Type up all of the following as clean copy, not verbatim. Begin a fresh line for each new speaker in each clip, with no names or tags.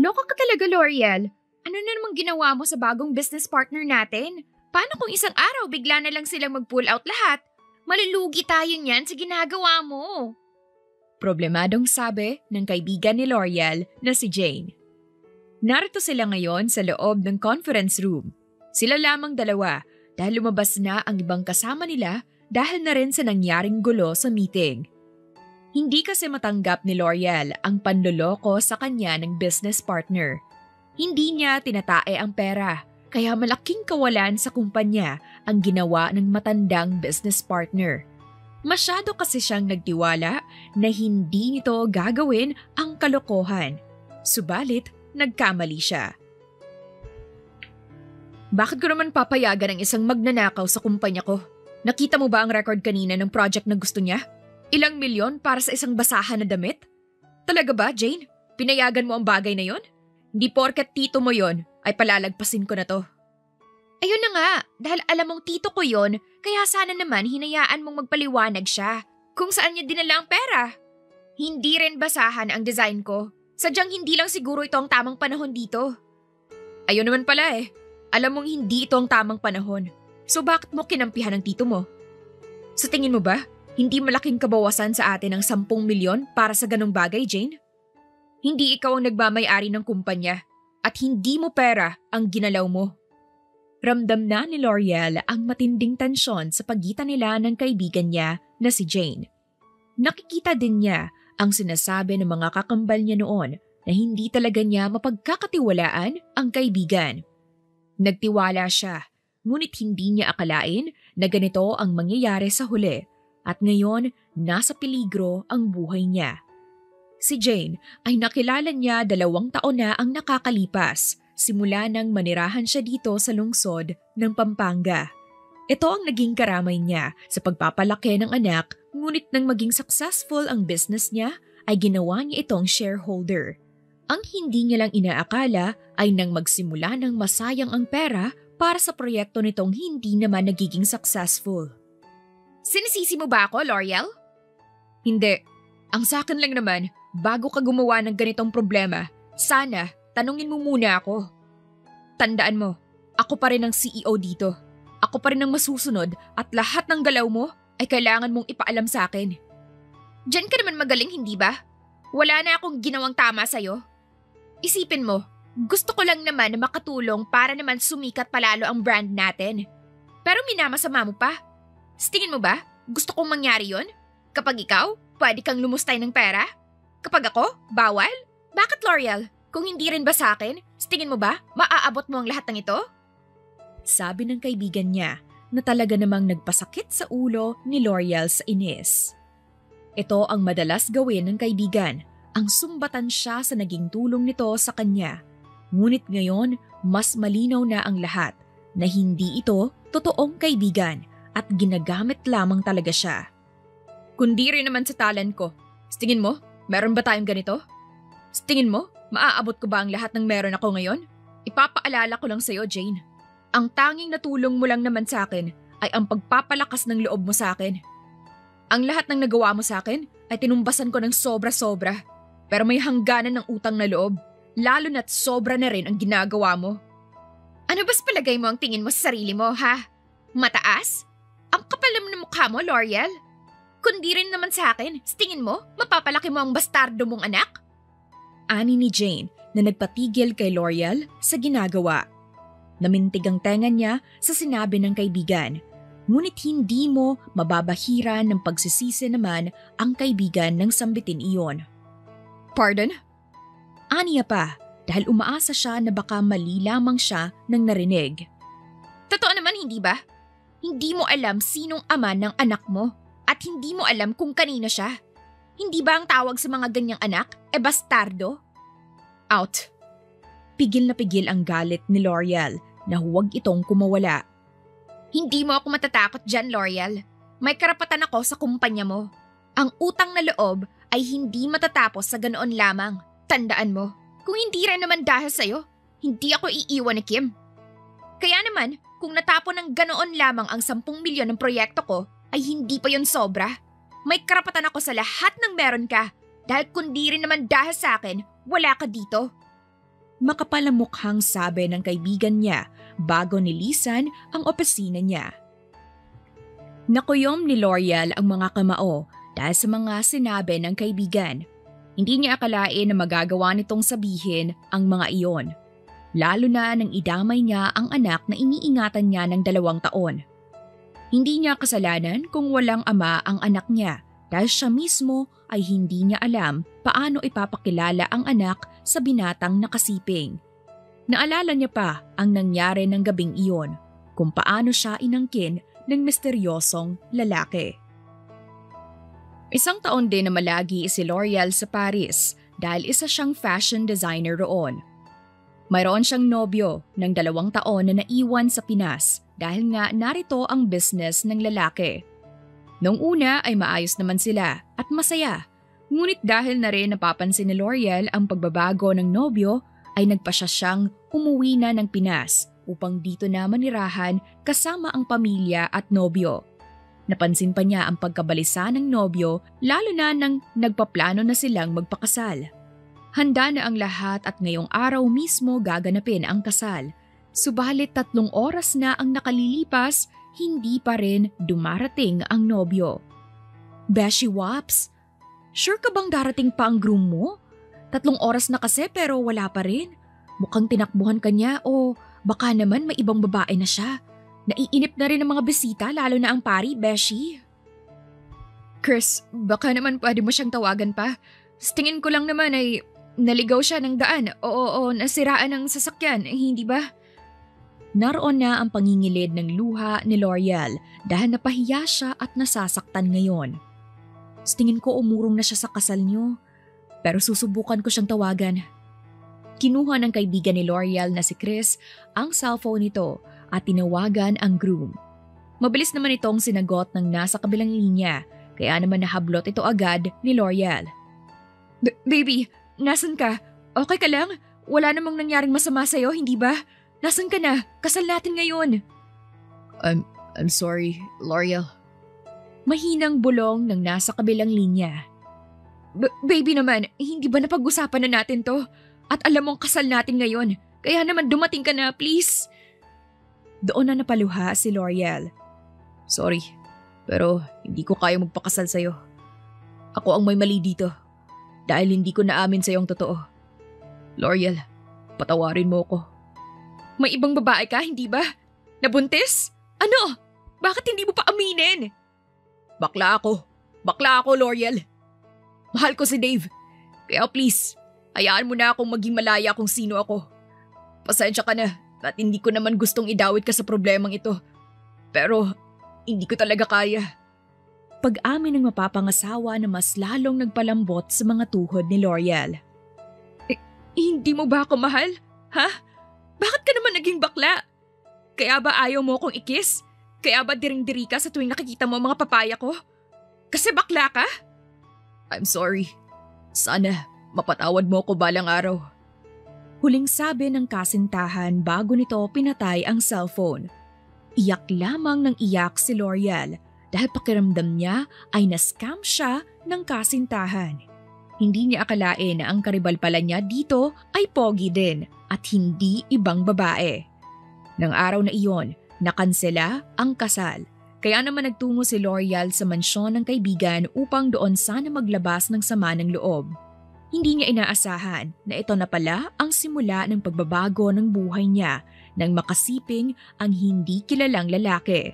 Loka ka talaga, L'Oreal. Ano na namang ginawa mo sa bagong business partner natin? Paano kung isang araw bigla na lang silang mag-pull out lahat? Malulugi tayo niyan sa ginagawa mo.
Problemadong sabi ng kaibigan ni L'Oreal na si Jane. Narito sila ngayon sa loob ng conference room. Sila lamang dalawa dahil lumabas na ang ibang kasama nila dahil na rin sa nangyaring gulo sa meeting. Hindi kasi matanggap ni L'Oreal ang panloloko sa kanya ng business partner. Hindi niya tinatae ang pera, kaya malaking kawalan sa kumpanya ang ginawa ng matandang business partner. Masyado kasi siyang nagtiwala na hindi nito gagawin ang kalokohan. Subalit, nagkamali siya. Bakit ko naman papayagan ang isang magnanakaw sa kumpanya ko? Nakita mo ba ang record kanina ng project na gusto niya? Ilang milyon para sa isang basahan na damit? Talaga ba, Jane? Pinayagan mo ang bagay na yon? Hindi porket tito mo yon ay palalagpasin ko na to.
Ayun na nga, dahil alam mong tito ko yon, kaya sana naman hinayaan mong magpaliwanag siya kung saan niya dinala ang pera. Hindi rin basahan ang design ko. Sadyang hindi lang siguro ito ang tamang panahon dito.
Ayun naman pala eh. Alam mong hindi ito ang tamang panahon. So bakit mo kinampihan ang tito mo? Sa tingin mo ba, hindi malaking kabawasan sa atin ang 10 milyon para sa ganong bagay, Jane? Hindi ikaw ang nagmamay-ari ng kumpanya at hindi mo pera ang ginalaw mo. Ramdam na ni L'Oreal ang matinding tensyon sa pagitan nila ng kaibigan niya na si Jane. Nakikita din niya ang sinasabi ng mga kakambal niya noon na hindi talaga niya mapagkakatiwalaan ang kaibigan. Nagtiwala siya, ngunit hindi niya akalain na ganito ang mangyayari sa huli at ngayon nasa peligro ang buhay niya. Si Jane ay nakilala niya 2 taon na ang nakakalipas simula nang manirahan siya dito sa lungsod ng Pampanga. Ito ang naging karamay niya sa pagpapalaki ng anak, ngunit nang maging successful ang business niya ay ginawa niya itong shareholder. Ang hindi niya lang inaakala ay nang magsimula ng masayang ang pera para sa proyekto nitong hindi naman nagiging successful.
Sinisisi mo ba ako, L'Oreal?
Hindi. Ang sakin lang naman, bago ka gumawa ng ganitong problema, sana tanungin mo muna ako. Tandaan mo, ako pa rin ang CEO dito. Ako pa rin ang masusunod at lahat ng galaw mo ay kailangan mong ipaalam sa akin.
Diyan ka naman magaling, hindi ba? Wala na akong ginawang tama sa'yo. Isipin mo, gusto ko lang naman na makatulong para naman sumikat palalo ang brand natin. Pero minamasama mo pa. Tingin mo ba, gusto kong mangyari yon? Kapag ikaw, pwede kang lumustay ng pera? Kapag ako, bawal? Bakit, L'Oreal? Kung hindi rin ba sa akin, tingin mo ba, maaabot mo ang lahat ng ito?
Sabi ng kaibigan niya na talaga namang nagpasakit sa ulo ni L'Oreal sa inis. Ito ang madalas gawin ng kaibigan, ang sumbatan siya sa naging tulong nito sa kanya. Ngunit ngayon, mas malinaw na ang lahat na hindi ito totoong kaibigan at ginagamit lamang talaga siya. Kundi rin naman sa talent ko. Tingin mo, meron ba tayong ganito? Tingin mo, maaabot ko ba ang lahat ng meron ako ngayon? Ipapaalala ko lang sa'yo, Jane. Ang tanging natulong mo lang naman sa akin ay ang pagpapalakas ng loob mo sa akin. Ang lahat ng nagawa mo sa akin ay tinumbasan ko ng sobra-sobra. Pero may hangganan ng utang na loob, lalo na't sobra na rin ang ginagawa mo.
Ano ba's palagay mo ang tingin mo sa sarili mo, ha? Mataas? Ang kapal naman ng mukha mo, L'Oreal. Kundi rin naman sa akin, tingin mo, mapapalaki mo ang bastardo mong anak?
Ani ni Jane na nagpatigil kay L'Oreal sa ginagawa. Namintig ang tenga niya sa sinabi ng kaibigan. Ngunit hindi mo mababahiran ng pagsisisi naman ang kaibigan ng sambitin iyon. Pardon? Aniya pa dahil umaasa siya na baka mali lamang siya nang narinig.
Totoo naman, hindi ba? Hindi mo alam sinong ama ng anak mo at hindi mo alam kung kanino siya. Hindi ba ang tawag sa mga ganyang anak bastardo?
Out. Pigil na pigil ang galit ni L'Oreal na huwag itong kumawala.
Hindi mo ako matatakot dyan, L'Oreal. May karapatan ako sa kumpanya mo. Ang utang na loob ay hindi matatapos sa ganoon lamang. Tandaan mo, kung hindi rin naman dahil sa'yo, hindi ako iiwan ni Kim. Kaya naman, kung natapon ng ganoon lamang ang 10 milyon ng proyekto ko, ay hindi pa yon sobra. May karapatan ako sa lahat ng meron ka dahil kundi rin naman dahil sa akin, wala ka dito.
makapal na mukhang sabi ng kaibigan niya bago nilisan ang opisina niya. Nakuyom ni L'Oreal ang mga kamao dahil sa mga sinabi ng kaibigan. Hindi niya akalain na magagawa nitong sabihin ang mga iyon. Lalo na nang idamay niya ang anak na iniingatan niya ng 2 taon. Hindi niya kasalanan kung walang ama ang anak niya dahil siya mismo ay hindi niya alam paano ipapakilala ang anak sa binatang nakasiping. Naalala niya pa ang nangyari ng gabing iyon, kung paano siya inangkin ng misteryosong lalaki. 1 taon din na malagi si L'Oreal sa Paris dahil isa siyang fashion designer roon. Mayroon siyang nobyo ng 2 taon na naiwan sa Pinas dahil nga narito ang business ng lalaki. Noong una ay maayos naman sila at masaya. Ngunit dahil na rin napapansin ni L'Oreal ang pagbabago ng nobyo ay nagpasya siyang umuwi na ng Pinas upang dito na manirahan kasama ang pamilya at nobyo. Napansin pa niya ang pagkabalisa ng nobyo lalo na nang nagpaplano na silang magpakasal. Handa na ang lahat at ngayong araw mismo gaganapin ang kasal. Subalit 3 oras na ang nakalilipas, hindi pa rin dumarating ang nobyo. Beshi Waps, sure ka bang darating pa ang groom mo? 3 oras na kasi pero wala pa rin. Mukhang tinakbuhan ka niya o baka naman may ibang babae na siya. Naiinip na rin ang mga bisita lalo na ang pari, Beshi. Chris, baka naman pwede mo siyang tawagan pa. Tingin ko lang naman ay naligaw siya ng daan o nasiraan ng sasakyan, hindi ba? Naroon na ang pangingilid ng luha ni L'Oreal dahil napahiya siya at nasasaktan ngayon. Tingin ko umurong na siya sa kasal niyo, pero susubukan ko siyang tawagan. Kinuha ng kaibigan ni L'Oreal na si Chris ang cellphone nito at tinawagan ang groom. Mabilis naman itong sinagot ng nasa kabilang linya, kaya naman nahablot ito agad ni L'Oreal. Baby, nasan ka? Okay ka lang? Wala namang nangyaring masama sa'yo, hindi ba? Nasan ka na? Kasal natin ngayon. I'm sorry, L'Oreal. Mahinang bulong ng nasa kabilang linya. Baby naman, hindi ba napag-usapan na natin to? At alam mong kasal natin ngayon, kaya naman dumating ka na, please. Doon na napaluha si L'Oreal. Sorry, pero hindi ko kaya magpakasal sa'yo. Ako ang may mali dito dahil hindi ko naamin sa'yo ang totoo. L'Oreal, patawarin mo ko. May ibang babae ka, hindi ba? Nabuntis? Ano? Bakit hindi mo pa aminin? Bakla ako, L'Oreal. Mahal ko si Dave, kaya please, hayaan mo na akong maging malaya kung sino ako. Pasensya ka na. At hindi ko naman gustong idawit ka sa problemang ito. Pero hindi ko talaga kaya. Pag-amin ng mapapangasawa na mas lalong nagpalambot sa mga tuhod ni L'Oreal. Hindi mo ba ako mahal? Ha? Bakit ka naman naging bakla? Kaya ba ayaw mo akong ikis? Kaya ba diring-diri ka sa tuwing nakikita mo ang mga papaya ko? Kasi bakla ka? I'm sorry. Sana mapatawad mo ako balang araw. Huling sabi ng kasintahan bago nito pinatay ang cellphone. Iyak lamang ng iyak si L'Oreal dahil pakiramdam niya ay na-scam siya ng kasintahan. Hindi niya akalain na ang karibal pala niya dito ay pogi din at hindi ibang babae. Nang araw na iyon, nakansela ang kasal. Kaya naman nagtungo si L'Oreal sa mansyon ng kaibigan upang doon sana maglabas ng sama ng loob. Hindi niya inaasahan na ito na pala ang simula ng pagbabago ng buhay niya nang makasiping ang hindi kilalang lalaki.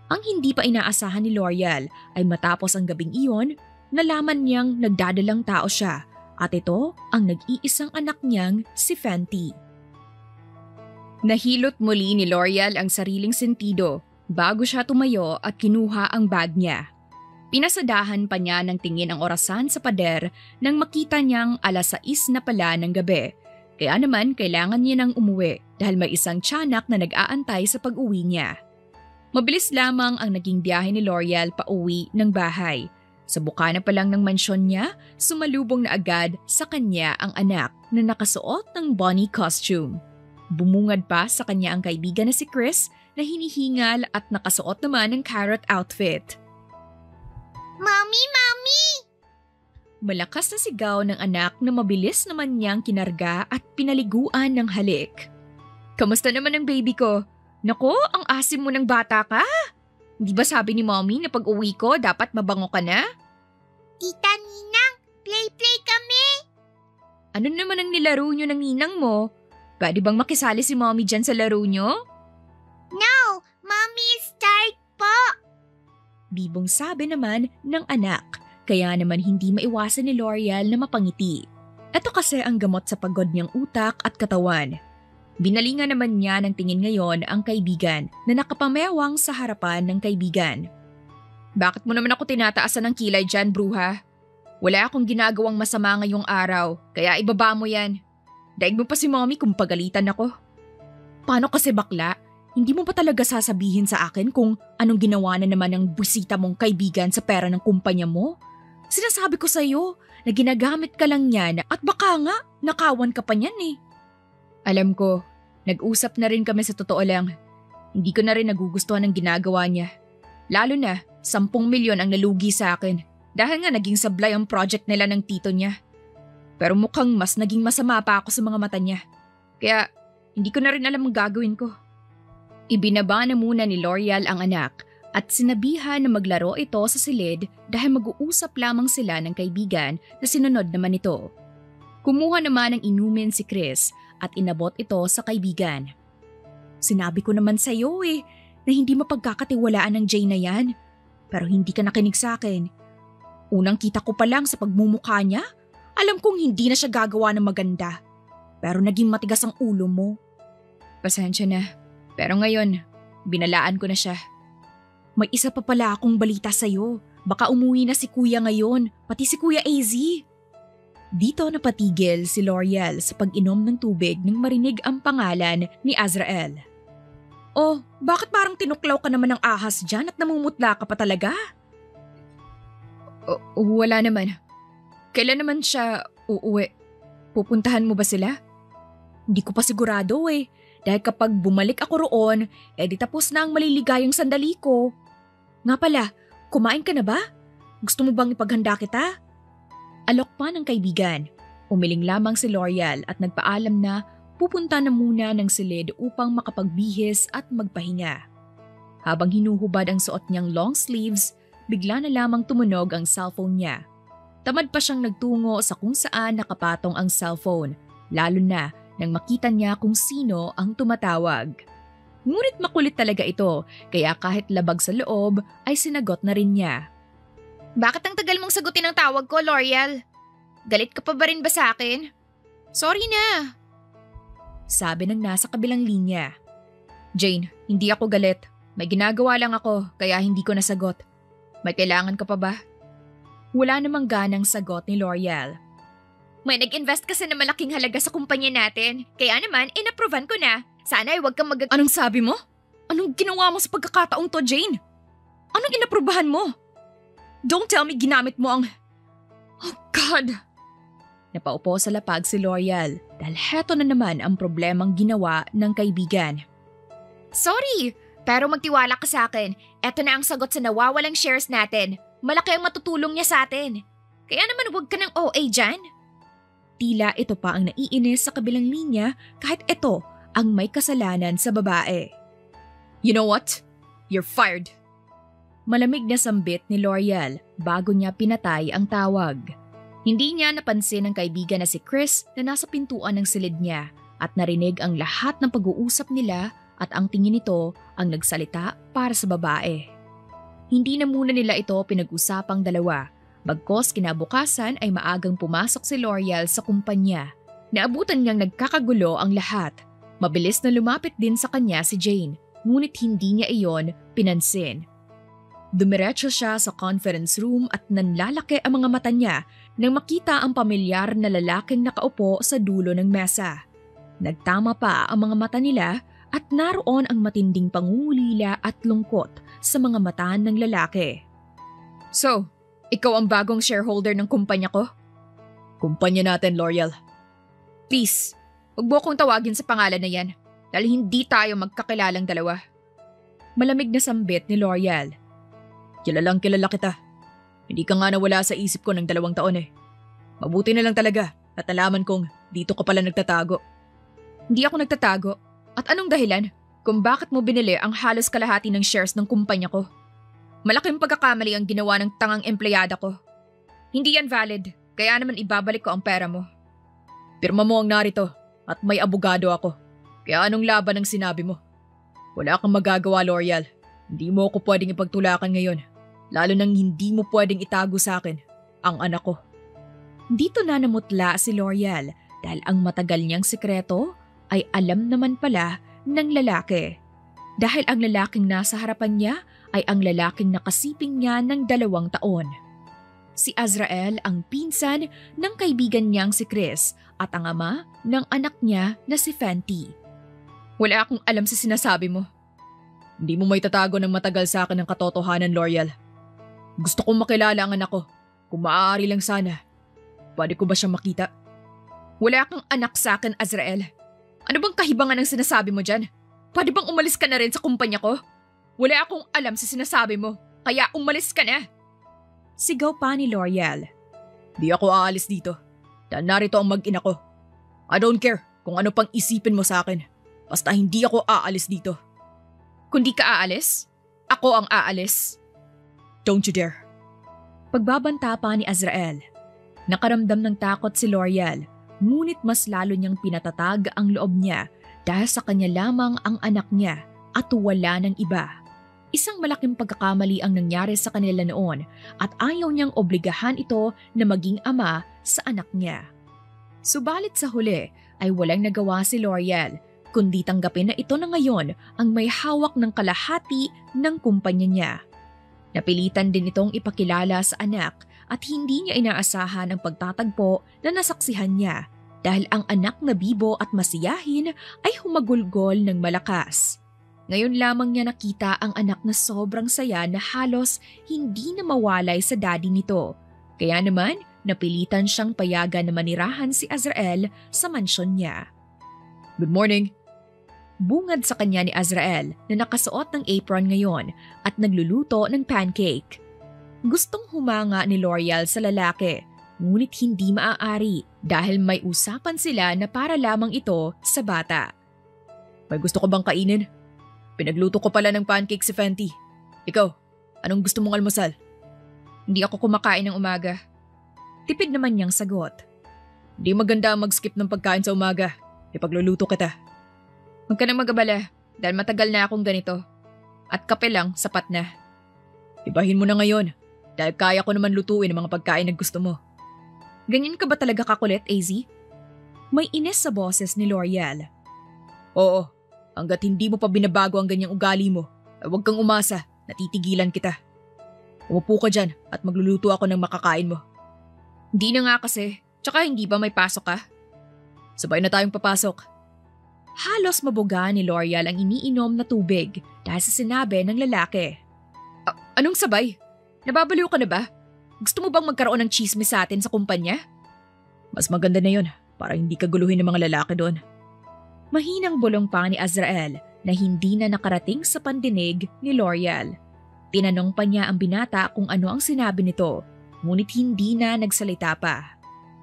Ang hindi pa inaasahan ni L'Oreal ay matapos ang gabing iyon, nalaman niyang nagdadalang tao siya at ito ang nag-iisang anak niyang si Fenty. Nahilot muli ni L'Oreal ang sariling sentido bago siya tumayo at kinuha ang bag niya. Pinasadahan pa niya ng tingin ang orasan sa pader nang makita niyang 6:00 na pala ng gabi. Kaya naman kailangan niya nang umuwi dahil may isang tiyanak na nag-aantay sa pag-uwi niya. Mabilis lamang ang naging biyahe ni L'Oreal pa uwi ng bahay. Sa bukana pa lang ng mansyon niya, sumalubong na agad sa kanya ang anak na nakasuot ng bunny costume. Bumungad pa sa kanya ang kaibigan na si Chris na hinihingal at nakasuot naman ng carrot outfit.
Mommy!
Malakas na sigaw ng anak na mabilis naman niyang kinarga at pinaliguan ng halik. Kamusta naman ang baby ko? Nako, ang asim mo ng bata ka. Di ba sabi ni mommy na pag uwi ko dapat mabango ka na?
Tita Ninang, play-play kami!
Ano naman ang nilaro nyo ng ninang mo? Pwede bang makisali si mommy dyan sa laro nyo?
No, Mommy, start po!
Bibong sabi naman ng anak, kaya naman hindi maiwasan ni L'Oreal na mapangiti. Ito kasi ang gamot sa pagod niyang utak at katawan. Binalingan naman niya ng tingin ngayon ang kaibigan na nakapamewang sa harapan ng kaibigan. Bakit mo naman ako tinataasan ng kilay dyan, bruha? Wala akong ginagawang masama ngayong araw, kaya ibaba mo yan. Daig mo pa si mommy kung pagalitan ako. Paano kasi bakla? Hindi mo pa talaga sasabihin sa akin kung anong ginawa na naman ng busita mong kaibigan sa pera ng kumpanya mo? Sinasabi ko sa'yo na ginagamit ka lang yan at baka nga nakawan ka pa niyan eh. Alam ko, nag-usap na rin kami sa totoo lang. Hindi ko na rin nagugustuhan ang ginagawa niya. Lalo na, 10 milyon ang nalugi sa akin dahil nga naging sablay ang project nila ng tito niya. Pero mukhang mas naging masama pa ako sa mga mata niya. Kaya hindi ko na rin alam ang gagawin ko. Ibinaba na muna ni L'Oreal ang anak at sinabihan na maglaro ito sa silid dahil mag-uusap lamang sila ng kaibigan na sinunod naman ito. Kumuha naman ng inumin si Chris at inabot ito sa kaibigan. Sinabi ko naman sa iyo na hindi mapagkakatiwalaan ng Jay na yan. Pero hindi ka nakinig sa akin. Unang kita ko pa lang sa pagmumukha niya, alam kong hindi na siya gagawa ng maganda. Pero naging matigas ang ulo mo. Pasensya na. Pero ngayon, binalaan ko na siya. May isa pa pala akong balita sa'yo. Baka umuwi na si Kuya ngayon, pati si Kuya AZ. Dito napatigil si L'Oreal sa pag-inom ng tubig nang marinig ang pangalan ni Azrael. Oh, bakit parang tinuklaw ka naman ng ahas dyan at namumutla ka pa talaga? Wala naman. Kailan naman siya uuwi? Pupuntahan mo ba sila? Hindi ko pa sigurado Dahil kapag bumalik ako roon, di tapos na ang maliligayang sandali ko. Nga pala, kumain ka na ba? Gusto mo bang ipaghanda kita? Alok pa ng kaibigan. Umiling lamang si L'Oreal at nagpaalam na pupunta na muna ng silid upang makapagbihis at magpahinga. Habang hinuhubad ang suot niyang long sleeves, bigla na lamang tumunog ang cellphone niya. Tamad pa siyang nagtungo sa kung saan nakapatong ang cellphone, lalo na nang makita niya kung sino ang tumatawag. Ngunit makulit talaga ito, kaya kahit labag sa loob ay sinagot na rin niya.
Bakit ang tagal mong sagutin ang tawag ko, L'Oreal? Galit ka pa ba rin ba sa akin? Sorry na.
Sabi ng nasa kabilang linya. Jane, hindi ako galit. May ginagawa lang ako, kaya hindi ko nasagot. May kailangan ka pa ba? Wala namang ganang sagot ni L'Oreal.
May nag-invest kasi na malaking halaga sa kumpanya natin. Kaya naman, inapprovean ko na. Sana ay huwag kang
Anong sabi mo? Anong ginawa mo sa pagkakataong to, Jane? Anong inaprubahan mo? Don't tell me ginamit mo ang… Oh God! Napaupo sa lapag si L'Oreal dahil heto na naman ang problemang ginawa ng kaibigan.
Sorry, pero magtiwala ka sa akin. Eto na ang sagot sa nawawalang shares natin. Malaki ang matutulong niya sa atin. Kaya naman huwag ka ng OA dyan.
Tila ito pa ang naiinis sa kabilang linya kahit ito ang may kasalanan sa babae. You know what? You're fired. Malamig na sambit ni L'Oreal bago niya pinatay ang tawag. Hindi niya napansin ang kaibigan na si Chris na nasa pintuan ng silid niya at narinig ang lahat ng pag-uusap nila at ang tingin nito ang nagsalita para sa babae. Hindi na muna nila ito pinag-usapang dalawa. Bagkos kinabukasan ay maagang pumasok si L'Oreal sa kumpanya. Naabutan niyang nagkakagulo ang lahat. Mabilis na lumapit din sa kanya si Jane, ngunit hindi niya iyon pinansin. Dumiretso siya sa conference room at nanlalaki ang mga mata niya nang makita ang pamilyar na lalaking nakaupo sa dulo ng mesa. Nagtama pa ang mga mata nila at naroon ang matinding pangungulila at lungkot sa mga mata ng lalaki. So, ikaw ang bagong shareholder ng kumpanya ko? Kumpanya natin, L'Oreal. Please, huwag mo akong tawagin sa pangalan na yan dahil hindi tayo magkakilalang dalawa. Malamig na sambit ni L'Oreal. Kilalang kilala kita. Hindi ka nga nawala sa isip ko ng 2 taon . Mabuti na lang talaga at nalaman kong dito ka pala nagtatago. Hindi ako nagtatago. At anong dahilan kung bakit mo binili ang halos kalahati ng shares ng kumpanya ko? Malaking pagkakamali ang ginawa ng tangang empleyada ko. Hindi yan valid, kaya naman ibabalik ko ang pera mo. Pirma mo ang narito at may abogado ako. Kaya anong laban ang sinabi mo? Wala kang magagawa, L'Oreal. Hindi mo ako pwedeng ipagtulakan ngayon. Lalo nang hindi mo pwedeng itago sa akin ang anak ko. Dito na namutla si L'Oreal dahil ang matagal niyang sikreto ay alam naman pala ng lalaki. Dahil ang lalaking nasa harapan niya ay ang lalaking nakasiping niya ng 2 taon. Si Azrael ang pinsan ng kaibigan niyang si Chris at ang ama ng anak niya na si Fenty. Wala akong alam sa sinasabi mo. Hindi mo may tatago ng matagal sa akin ang katotohanan, L'Oreal. Gusto kong makilala ang anak ko. Kung maaari lang sana. Pwede ko ba siya makita? Wala kang anak sa akin, Azrael. Ano bang kahibangan ang sinasabi mo dyan? Pwede bang umalis ka na rin sa kumpanya ko? Wala akong alam sa sinasabi mo, kaya umalis ka na. Sigaw pa ni L'Oreal. Di ako aalis dito. Dahil narito ang mag-ina ko. I don't care kung ano pang isipin mo sa akin. Basta hindi ako aalis dito. Kung di ka aalis, ako ang aalis. Don't you dare. Pagbabanta pa ni Azrael. Nakaramdam ng takot si L'Oreal, ngunit mas lalo niyang pinatatag ang loob niya dahil sa kanya lamang ang anak niya at wala ng iba. Isang malaking pagkakamali ang nangyari sa kanila noon at ayaw niyang obligahan ito na maging ama sa anak niya. Subalit sa huli ay walang nagawa si L'Oreal kundi tanggapin na ito na ngayon ang may hawak ng kalahati ng kumpanya niya. Napilitan din itong ipakilala sa anak at hindi niya inaasahan ang pagtatagpo na nasaksihan niya dahil ang anak na bibo at masiyahin ay humagulgol ng malakas. Ngayon lamang niya nakita ang anak na sobrang saya na halos hindi na mawalay sa daddy nito. Kaya naman, napilitan siyang payagan na manirahan si Azrael sa mansyon niya. Good morning. Bungad sa kanya ni Azrael na nakasuot ng apron ngayon at nagluluto ng pancake. Gustong humanga ni L'Oreal sa lalaki, ngunit hindi maaari dahil may usapan sila na para lamang ito sa bata. May gusto ko bang kainin? Pinagluto ko pala ng pancake si Fenty. Ikaw, anong gusto mong almusal? Hindi ako kumakain ng umaga. Tipid naman niyang sagot. Hindi maganda mag-skip ng pagkain sa umaga. Ipagluluto kita. Huwag ka nang mag-abala dahil matagal na akong ganito. At kape lang, sapat na. Ibahin mo na ngayon dahil kaya ko naman lutuin ang mga pagkain na gusto mo. Ganyan ka ba talaga kakulit, AZ? May ines sa boses ni L'Oreal. Oo, hanggat hindi mo pa binabago ang ganyang ugali mo, ay huwag kang umasa, natitigilan kita. Umupo ka dyan at magluluto ako ng makakain mo. Hindi na nga kasi, tsaka hindi ba may pasok ka? Sabay na tayong papasok. Halos mabuga ni L'Oreal ang iniinom na tubig dahil sa sinabi ng lalaki. Anong sabay? Nababaliw ka na ba? Gusto mo bang magkaroon ng chismis sa atin sa kumpanya? Mas maganda na yun para hindi ka guluhin ng mga lalaki doon. Mahinang bulong pa ni Azrael na hindi na nakarating sa pandinig ni L'Oreal. Tinanong pa niya ang binata kung ano ang sinabi nito, ngunit hindi na nagsalita pa.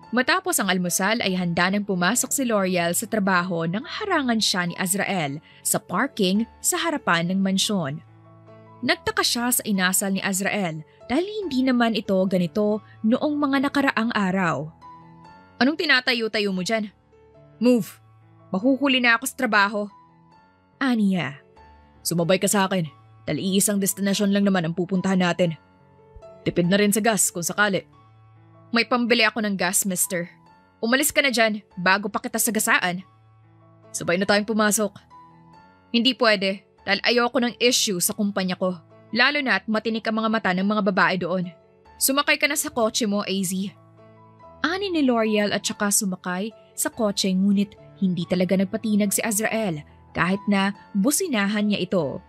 Matapos ang almusal ay handa nang pumasok si L'Oreal sa trabaho nang harangan siya ni Azrael sa parking sa harapan ng mansyon. Nagtaka siya sa inasal ni Azrael dahil hindi naman ito ganito noong mga nakaraang araw. Anong tinatayo-tayo mo dyan? Move! Mahuhuli na ako sa trabaho. Aniya. Sumabay ka sa akin dahil iisang destinasyon lang naman ang pupuntahan natin. Tipid na rin sa gas kung sakali. May pambili ako ng gas, mister. Umalis ka na dyan bago pa kita sagasaan. Sabay na tayong pumasok. Hindi pwede dahil ayoko ng issue sa kumpanya ko. Lalo na't matinik ang mga mata ng mga babae doon. Sumakay ka na sa kotse mo, AZ. Ani ni L'Oreal at saka sumakay sa kotse ngunit hindi talaga nagpatinag si Azrael kahit na businahan niya ito.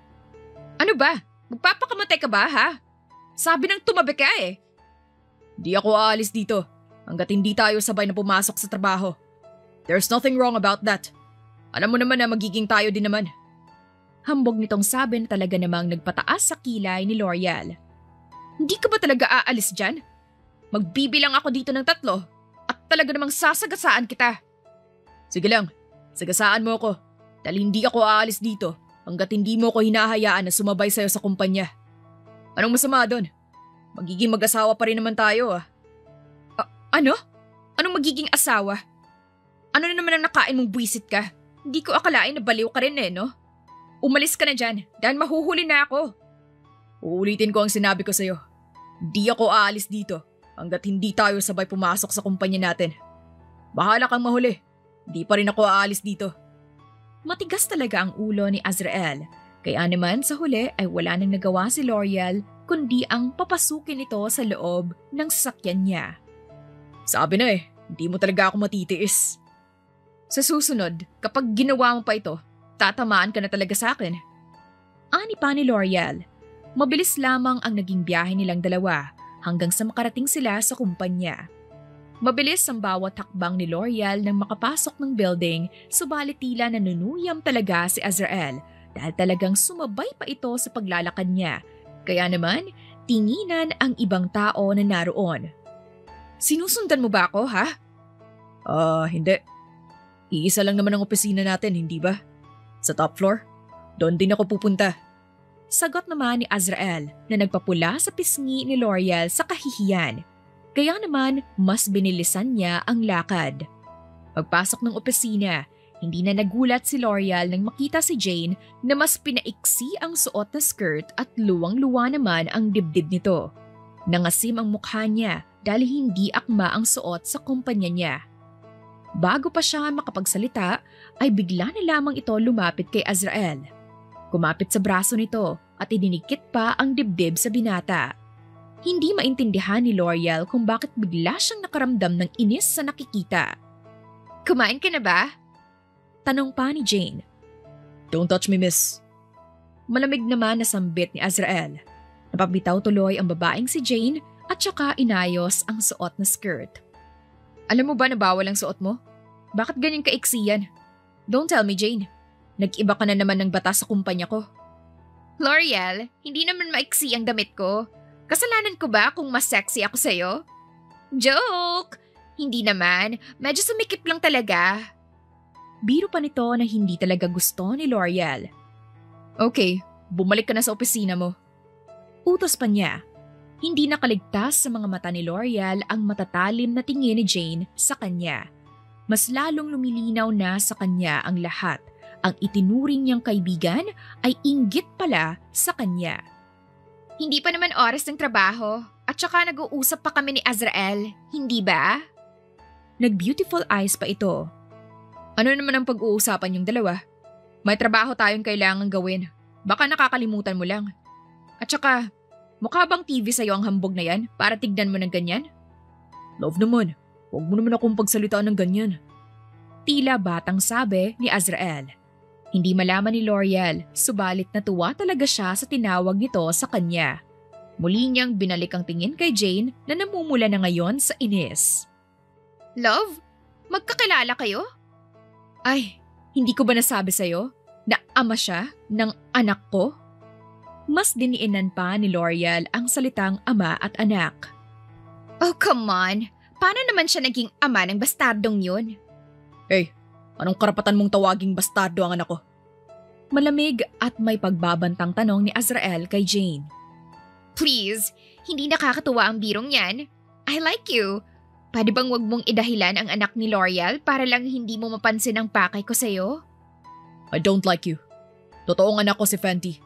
Ano ba? Magpapakamatay ka ba, ha? Sabi ng tumabi ka eh. Di ako aalis dito hanggat hindi tayo sabay na pumasok sa trabaho. There's nothing wrong about that. Alam mo naman na magiging tayo din naman. Hambog nitong sabi na talaga namang nagpataas sa kilay ni L'Oreal. Hindi ka ba talaga aalis dyan? Magbibilang ako dito ng 3. talaga namang sasagasaan kita. Sige lang, sagasaan mo ako. Dahil hindi ako aalis dito hanggat hindi mo ko hinahayaan na sumabay sa'yo sa kumpanya. Anong masama doon? Magiging mag-asawa pa rin naman tayo Ano? Anong magiging asawa? Ano na naman ang nakain mong buwisit ka? Hindi ko akalain na baliw ka rin no? Umalis ka na dyan dahil mahuhuli na ako. Uulitin ko ang sinabi ko sa'yo. Hindi ako aalis dito hanggat hindi tayo sabay pumasok sa kumpanya natin. Bahala kang mahuli. Hindi pa rin ako aalis dito. Matigas talaga ang ulo ni Azrael. Kaya naman sa huli ay wala nang nagawa si L'Oreal kundi ang papasukin ito sa loob ng sasakyan niya. Sabi na hindi mo talaga ako matitiis. Sa susunod, kapag ginawa mo pa ito, tatamaan ka na talaga sa akin. Ani pa ni L'Oreal. Mabilis lamang ang naging biyahe nilang dalawa hanggang sa makarating sila sa kumpanya. Mabilis ang bawat hakbang ni L'Oreal nang makapasok ng building, subalit tila nanunuyam talaga si Azrael dahil talagang sumabay pa ito sa paglalakad niya. Kaya naman, tinginan ang ibang tao na naroon. Sinusundan mo ba ako, ha? Hindi. Iisa lang naman ang opisina natin, hindi ba? Sa top floor? Doon din ako pupunta. Sagot naman ni Azrael na nagpapula sa pisngi ni L'Oreal sa kahihiyan. Kaya naman, mas binilisan niya ang lakad. Pagpasok ng opisina, hindi na nagulat si L'Oreal nang makita si Jane na mas pinaiksi ang suot na skirt at luwang-luwa naman ang dibdib nito. Nangasim ang mukha niya dahil hindi akma ang suot sa kumpanya niya. Bago pa siya makapagsalita, ay bigla na lamang ito lumapit kay Azrael. Kumapit sa braso nito at idinikit pa ang dibdib sa binata. Hindi maintindihan ni L'Oreal kung bakit bigla siyang nakaramdam ng inis sa nakikita.
Kumain ka na ba?
Tanong pa ni Jane. Don't touch me, miss. Malamig naman na sambit ni Azrael. Napabitaw tuloy ang babaeng si Jane at saka inayos ang suot na skirt. Alam mo ba na bawal ang suot mo? Bakit ganyan kaiksi yan? Don't tell me, Jane. Nag-iba ka na naman ng batas sa kumpanya ko.
L'Oreal, hindi naman maiksi ang damit ko. Kasalanan ko ba kung mas sexy ako sa'yo? Joke! Hindi naman. Medyo sumikip lang talaga.
Biro pa nito na hindi talaga gusto ni L'Oreal. Okay, bumalik ka na sa opisina mo. Utos pa niya. Hindi nakaligtas sa mga mata ni L'Oreal ang matatalim na tingin ni Jane sa kanya. Mas lalong lumilinaw na sa kanya ang lahat. Ang itinuring niyang kaibigan ay inggit pala sa kanya.
Hindi pa naman oras ng trabaho at saka nag-uusap pa kami ni Azrael, hindi ba?
Nag-beautiful eyes pa ito. Ano naman ang pag-uusapan yung dalawa? May trabaho tayong kailangan gawin. Baka nakakalimutan mo lang. At saka, mukha bang TV sa'yo ang hambog na yan para tignan mo ng ganyan? Love naman, huwag mo naman akong pagsalitaan ng ganyan. Tila batang sabi ni Azrael. Hindi malaman ni L'Oreal, subalit natuwa talaga siya sa tinawag nito sa kanya. Muli niyang binalik ang tingin kay Jane na namumula na ngayon sa inis.
Love, magkakilala kayo?
Ay, hindi ko ba nasabi sa'yo na ama siya ng anak ko? Mas diniinan pa ni L'Oreal ang salitang ama at anak.
Oh, come on. Paano naman siya naging ama ng bastardong yun?
Hey, anong karapatan mong tawaging bastardo ang anak ko? Malamig at may pagbabantang tanong ni Azrael kay Jane.
Please, hindi nakakatuwa ang birong yan. I like you. Pwede bang wag mong idahilan ang anak ni L'Oreal para lang hindi mo mapansin ang pakay ko sa'yo?
I don't like you. Totoong anak ko si Fenty.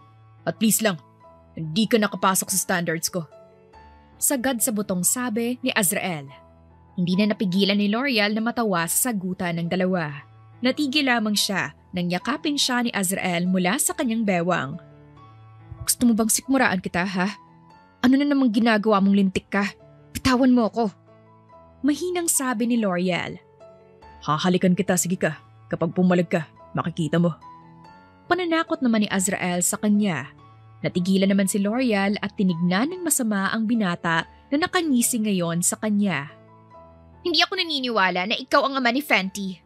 At please lang, hindi ka nakapasok sa standards ko. Sagad sa butong sabi ni Azrael. Hindi na napigilan ni L'Oreal na matawa sa sagutan ng dalawa. Natigil lamang siya nang yakapin siya ni Azrael mula sa kanyang bewang. Gusto mo bang sikmuraan kita, ha? Ano na namang ginagawa mong lintik ka? Bitawan mo ako. Mahinang sabi ni L'Oreal. Hahalikan kita, sige ka. Kapag pumalag ka, makikita mo. Pananakot naman ni Azrael sa kanya. Natigilan naman si L'Oreal at tinignan ng masama ang binata na nakangisi ngayon sa kanya.
Hindi ako naniniwala na ikaw ang ama ni Fenty.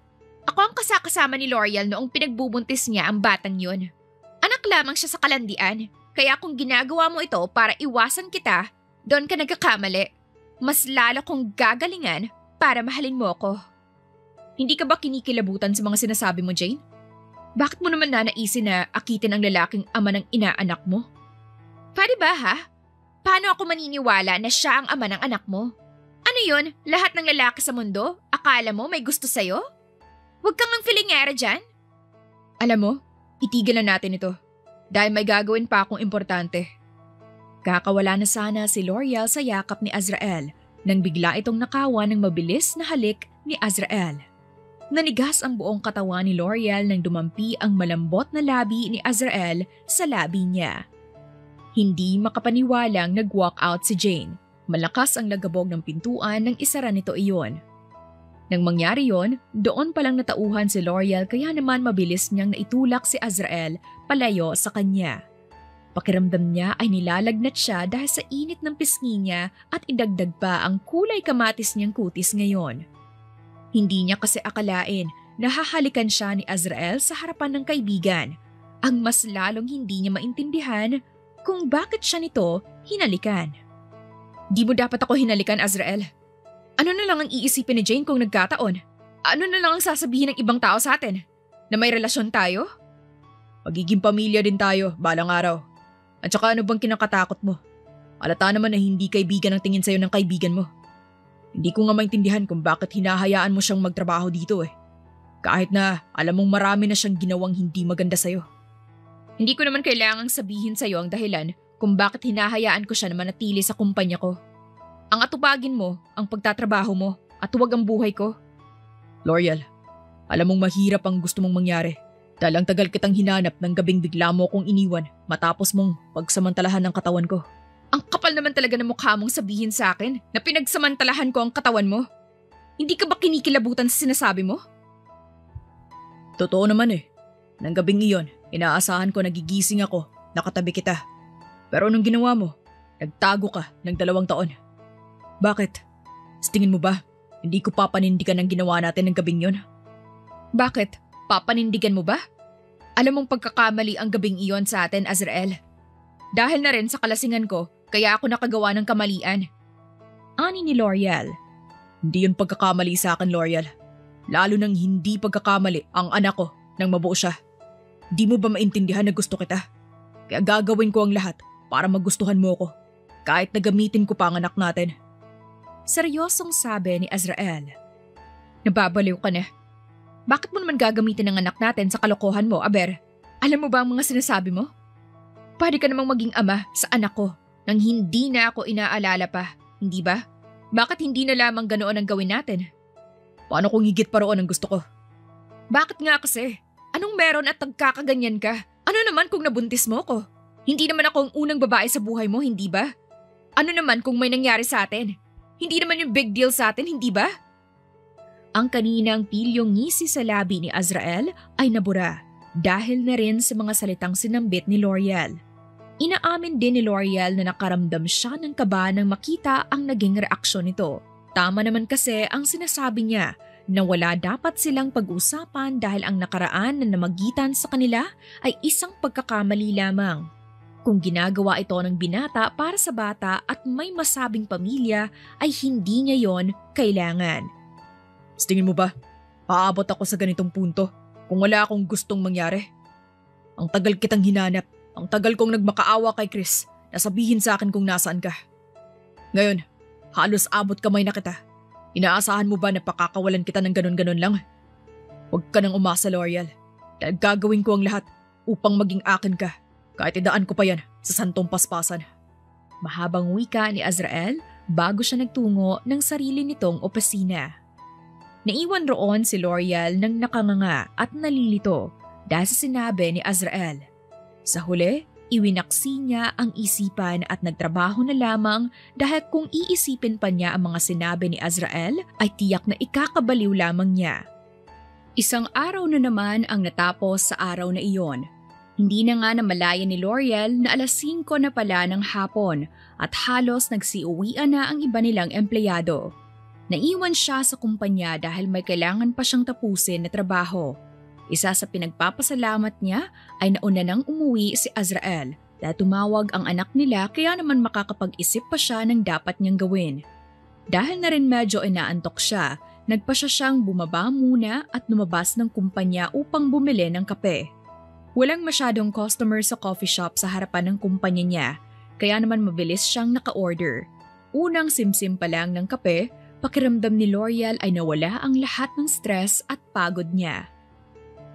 Ako ang kasakasama ni L'Oreal noong pinagbubuntis niya ang batang yun. Anak lamang siya sa kalandian, kaya kung ginagawa mo ito para iwasan kita, doon ka nagkakamali. Mas lalo kong gagalingan para mahalin mo ako.
Hindi ka ba kinikilabutan sa mga sinasabi mo, Jane? Bakit mo naman nanaisin na akitin ang lalaking ama ng inaanak mo?
Pwede ba ha? Paano ako maniniwala na siya ang ama ng anak mo? Ano yun? Lahat ng lalaki sa mundo? Akala mo may gusto sa'yo? Huwag kang ang filingera dyan.
Alam mo, itigil na natin ito. Dahil may gagawin pa akong importante. Kakawala na sana si L'Oreal sa yakap ni Azrael nang bigla itong nakawan ng mabilis na halik ni Azrael. Nanigas ang buong katawan ni L'Oreal nang dumampi ang malambot na labi ni Azrael sa labi niya. Hindi makapaniwalang nag-walk out si Jane. Malakas ang lagabog ng pintuan nang isara nito iyon. Nang mangyari yon, doon palang natauhan si L'Oreal kaya naman mabilis niyang naitulak si Azrael palayo sa kanya. Pakiramdam niya ay nilalagnat siya dahil sa init ng pisngi niya at idagdag pa ang kulay kamatis niyang kutis ngayon. Hindi niya kasi akalain na hahalikan siya ni Azrael sa harapan ng kaibigan. Ang mas lalong hindi niya maintindihan kung bakit siya nito hinalikan. Di mo dapat ako hinalikan, Azrael. Ano na lang ang iisipin ni Jane kung nagkataon? Ano na lang ang sasabihin ng ibang tao sa atin? Na may relasyon tayo? Magiging pamilya din tayo, balang araw. At saka ano bang kinakatakot mo? Alata naman na hindi kaibigan ang tingin sa'yo ng kaibigan mo. Hindi ko nga maintindihan kung bakit hinahayaan mo siyang magtrabaho dito eh. Kahit na alam mong marami na siyang ginawang hindi maganda sa'yo. Hindi ko naman kailangang sabihin sa'yo ang dahilan kung bakit hinahayaan ko siya na manatili sa kumpanya ko. Ang atupagin mo, ang pagtatrabaho mo, at huwag ang buhay ko. L'Oreal, alam mong mahirap ang gusto mong mangyari. Dahil ang tagal kitang hinanap ng gabing bigla mo kong iniwan matapos mong pagsamantalahan ng katawan ko. Ang kapal naman talaga ng mukha mong sabihin sa akin na pinagsamantalahan ko ang katawan mo. Hindi ka ba kinikilabutan sa sinasabi mo? Totoo naman eh. Nang gabing iyon, inaasahan ko nagigising ako, nakatabi kita. Pero anong ginawa mo? Nagtago ka ng 2 taon. Bakit? Sa tingin mo ba, hindi ko papanindigan ang ginawa natin ng gabing yon? Bakit? Papanindigan mo ba? Alam mong pagkakamali ang gabing iyon sa atin, Azrael. Dahil na rin sa kalasingan ko, kaya ako nakagawa ng kamalian. Ani ni L'Oreal. Hindi yun pagkakamali sa akin, L'Oreal. Lalo nang hindi pagkakamali ang anak ko nang mabuo siya. Di mo ba maintindihan na gusto kita? Kaya gagawin ko ang lahat para magustuhan mo ko, kahit na gamitin ko pa ang anak natin. Seryosong sabi ni Azrael. Nababaliw ka na. Bakit mo naman gagamitin ang anak natin sa kalokohan mo, Aber? Alam mo ba ang mga sinasabi mo? Pwede ka namang maging ama sa anak ko nang hindi na ako inaalala pa, hindi ba? Bakit hindi na lamang ganoon ang gawin natin? Paano kung higit pa roon ang gusto ko? Bakit nga kasi? Anong meron at nagkakaganyan ka? Ano naman kung nabuntis mo ko? Hindi naman ako ang unang babae sa buhay mo, hindi ba? Ano naman kung may nangyari sa atin? Hindi naman yung big deal sa atin, hindi ba? Ang kaninang pilyong ngisi sa labi ni Azrael ay nabura dahil na rin sa mga salitang sinambit ni L'Oreal. Inaamin din ni L'Oreal na nakaramdam siya ng kaba nang makita ang naging reaksyon nito. Tama naman kasi ang sinasabi niya na wala dapat silang pag-usapan dahil ang nakaraan na namagitan sa kanila ay isang pagkakamali lamang. Kung ginagawa ito ng binata para sa bata at may masabing pamilya ay hindi niya yon kailangan. Sa tingin mo ba, aabot ako sa ganitong punto kung wala akong gustong mangyari? Ang tagal kitang hinanap, ang tagal kong nagmakaawa kay Chris na sabihin sa akin kung nasaan ka. Ngayon, halos abot kamay na kita. Inaasahan mo ba na pakakawalan kita ng ganon-ganon lang? Huwag ka nang umasa, L'Oreal. Dahil gagawin ko ang lahat upang maging akin ka. Kahit idaan ko pa yan sa santong paspasan. Mahabang wika ni Azrael bago siya nagtungo ng sarili nitong opisina. Naiwan roon si L'Oreal nang nakanganga at nalilito dahil sa sinabi ni Azrael. Sa huli, iwinaksi niya ang isipan at nagtrabaho na lamang dahil kung iisipin pa niya ang mga sinabi ni Azrael ay tiyak na ikakabaliw lamang niya. Isang araw na naman ang natapos sa araw na iyon. Hindi na nga namalaya ni L'Oreal na 5:00 na pala ng hapon at halos nagsiuwian na ang iba nilang empleyado. Naiwan siya sa kumpanya dahil may kailangan pa siyang tapusin na trabaho. Isa sa pinagpapasalamat niya ay nauna nang umuwi si Azrael dahil tumawag ang anak nila kaya naman makakapag-isip pa siya ng dapat niyang gawin. Dahil na rin medyo inaantok siya, nagpa siyang bumaba muna at lumabas ng kumpanya upang bumili ng kape. Walang masyadong customer sa coffee shop sa harapan ng kumpanya niya, kaya naman mabilis siyang naka-order. Unang simsim pa lang ng kape, pakiramdam ni L'Oreal ay nawala ang lahat ng stress at pagod niya.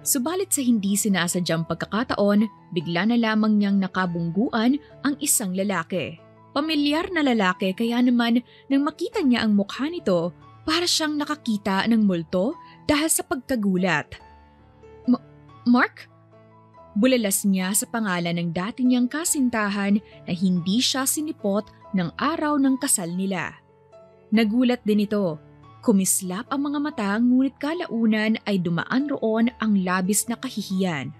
Subalit sa hindi sinasadyang pagkakataon, bigla na lamang niyang nakabungguan ang isang lalaki. Pamilyar na lalaki kaya naman nang makita niya ang mukha nito, para siyang nakakita ng multo dahil sa pagkagulat. Mark? Bulalas niya sa pangalan ng dati niyang kasintahan na hindi siya sinipot ng araw ng kasal nila. Nagulat din ito. Kumislap ang mga mata ngunit kalaunan ay dumaan roon ang labis na kahihiyan.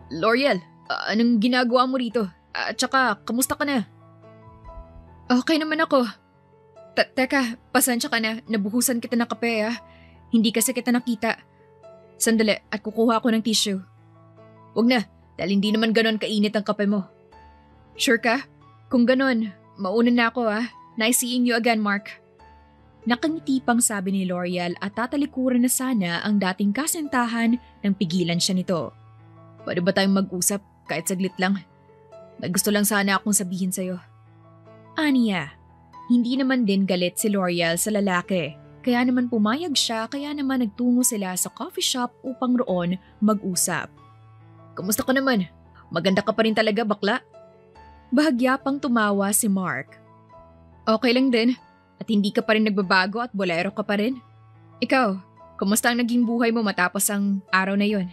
L'Oreal, anong ginagawa mo rito? At saka, kamusta ka na? Okay naman ako. Teka, pasensya ka na. Nabuhusan kita ng kape Hindi kasi kita nakita. Sandali at kukuha ako ng tissue. Huwag na, dahil hindi naman ganon kainit ang kape mo. Sure ka? Kung ganon, mauna na ako Nice seeing you again, Mark. Nakangiti pang sabi ni L'Oreal at tatalikuran na sana ang dating kasintahan nang pigilan siya nito. Pwede ba tayong mag-usap kahit saglit lang? May gusto lang sana akong sabihin sa'yo. Aniya, hindi naman din galit si L'Oreal sa lalaki. Kaya naman pumayag siya kaya naman nagtungo sila sa coffee shop upang roon mag-usap. Kamusta ka naman? Maganda ka pa rin talaga, bakla. Bahagya pang tumawa si Mark. Okay lang din. At hindi ka pa rin nagbabago at bolero ka pa rin. Ikaw, kumusta ang naging buhay mo matapos ang araw na yon?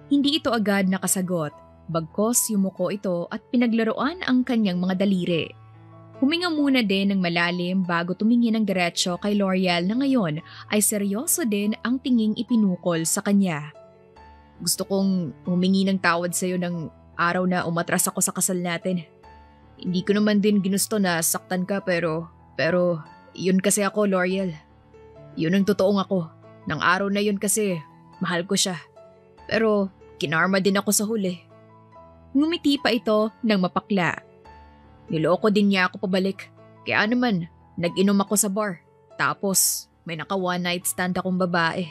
Hindi ito agad nakasagot. Bagkos yumuko ito at pinaglaruan ang kanyang mga daliri. Huminga muna din ng malalim bago tumingin ng diretsyo kay L'Oreal na ngayon ay seryoso din ang tinging ipinukol sa kanya. Gusto kong humingi ng tawad sa'yo ng araw na umatras ako sa kasal natin. Hindi ko naman din ginusto na saktan ka pero yun kasi ako, L'Oreal. Yun ang totoong ako. Nang araw na yun kasi mahal ko siya. Pero kinarma din ako sa huli. Ngumiti pa ito ng mapakla. Niloko din niya ako pabalik. Kaya naman, nag-inom ako sa bar. Tapos, may naka one night stand akong babae.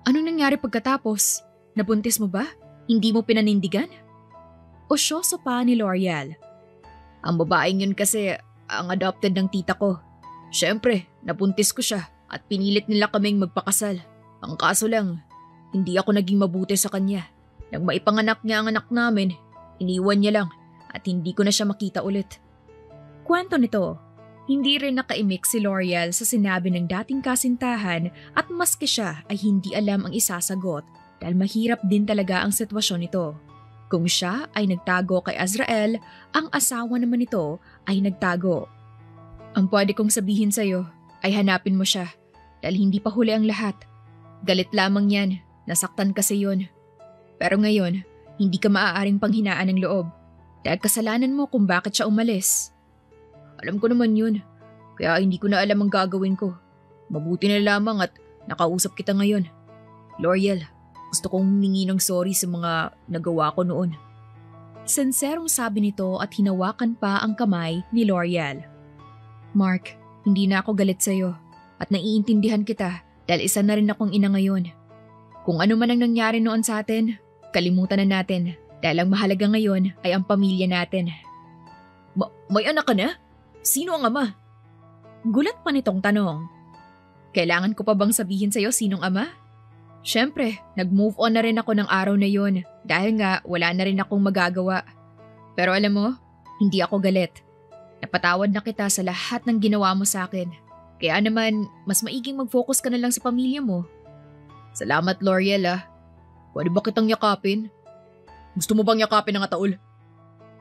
Anong nangyari pagkatapos? Nabuntis mo ba? Hindi mo pinanindigan? Osyoso pa ni L'Oreal. Ang babaeng yun kasi ang adopted ng tita ko. Siyempre, nabuntis ko siya at pinilit nila kaming magpakasal. Ang kaso lang, hindi ako naging mabuti sa kanya. Nang maipanganak niya ang anak namin, iniwan niya lang. At hindi ko na siya makita ulit. Kwento nito, hindi rin nakaimik si L'Oreal sa sinabi ng dating kasintahan at maski siya ay hindi alam ang isasagot dahil mahirap din talaga ang sitwasyon nito. Kung siya ay nagtago kay Azrael, ang asawa naman nito ay nagtago. Ang pwede kong sabihin sa'yo ay hanapin mo siya dahil hindi pa huli ang lahat. Galit lamang yan, nasaktan kasi yun. Pero ngayon, hindi ka maaaring panghinaan ng loob. Dahil kasalanan mo kung bakit siya umalis. Alam ko naman yun, kaya hindi ko na alam ang gagawin ko. Mabuti na lamang at nakausap kita ngayon. L'Oreal, gusto kong humingi ng sorry sa mga nagawa ko noon. Senserong sabi nito at hinawakan pa ang kamay ni L'Oreal. Mark, hindi na ako galit sa'yo at naiintindihan kita dahil isa na rin akong ina ngayon. Kung ano man ang nangyari noon sa atin, kalimutan na natin. Dahil ang mahalaga ngayon ay ang pamilya natin. May anak ka na? Sino ang ama? Gulat pa nitong tanong. Kailangan ko pa bang sabihin sa'yo sinong ama? Siyempre, nag-move on na rin ako ng araw na yun dahil nga wala na rin akong magagawa. Pero alam mo, hindi ako galit. Napatawad na kita sa lahat ng ginawa mo sa akin. Kaya naman, mas maiging mag-focus ka na lang sa pamilya mo. Salamat, L'Oreal Pwede ba kitang yakapin? Gusto mo bang yakapin ng ataol?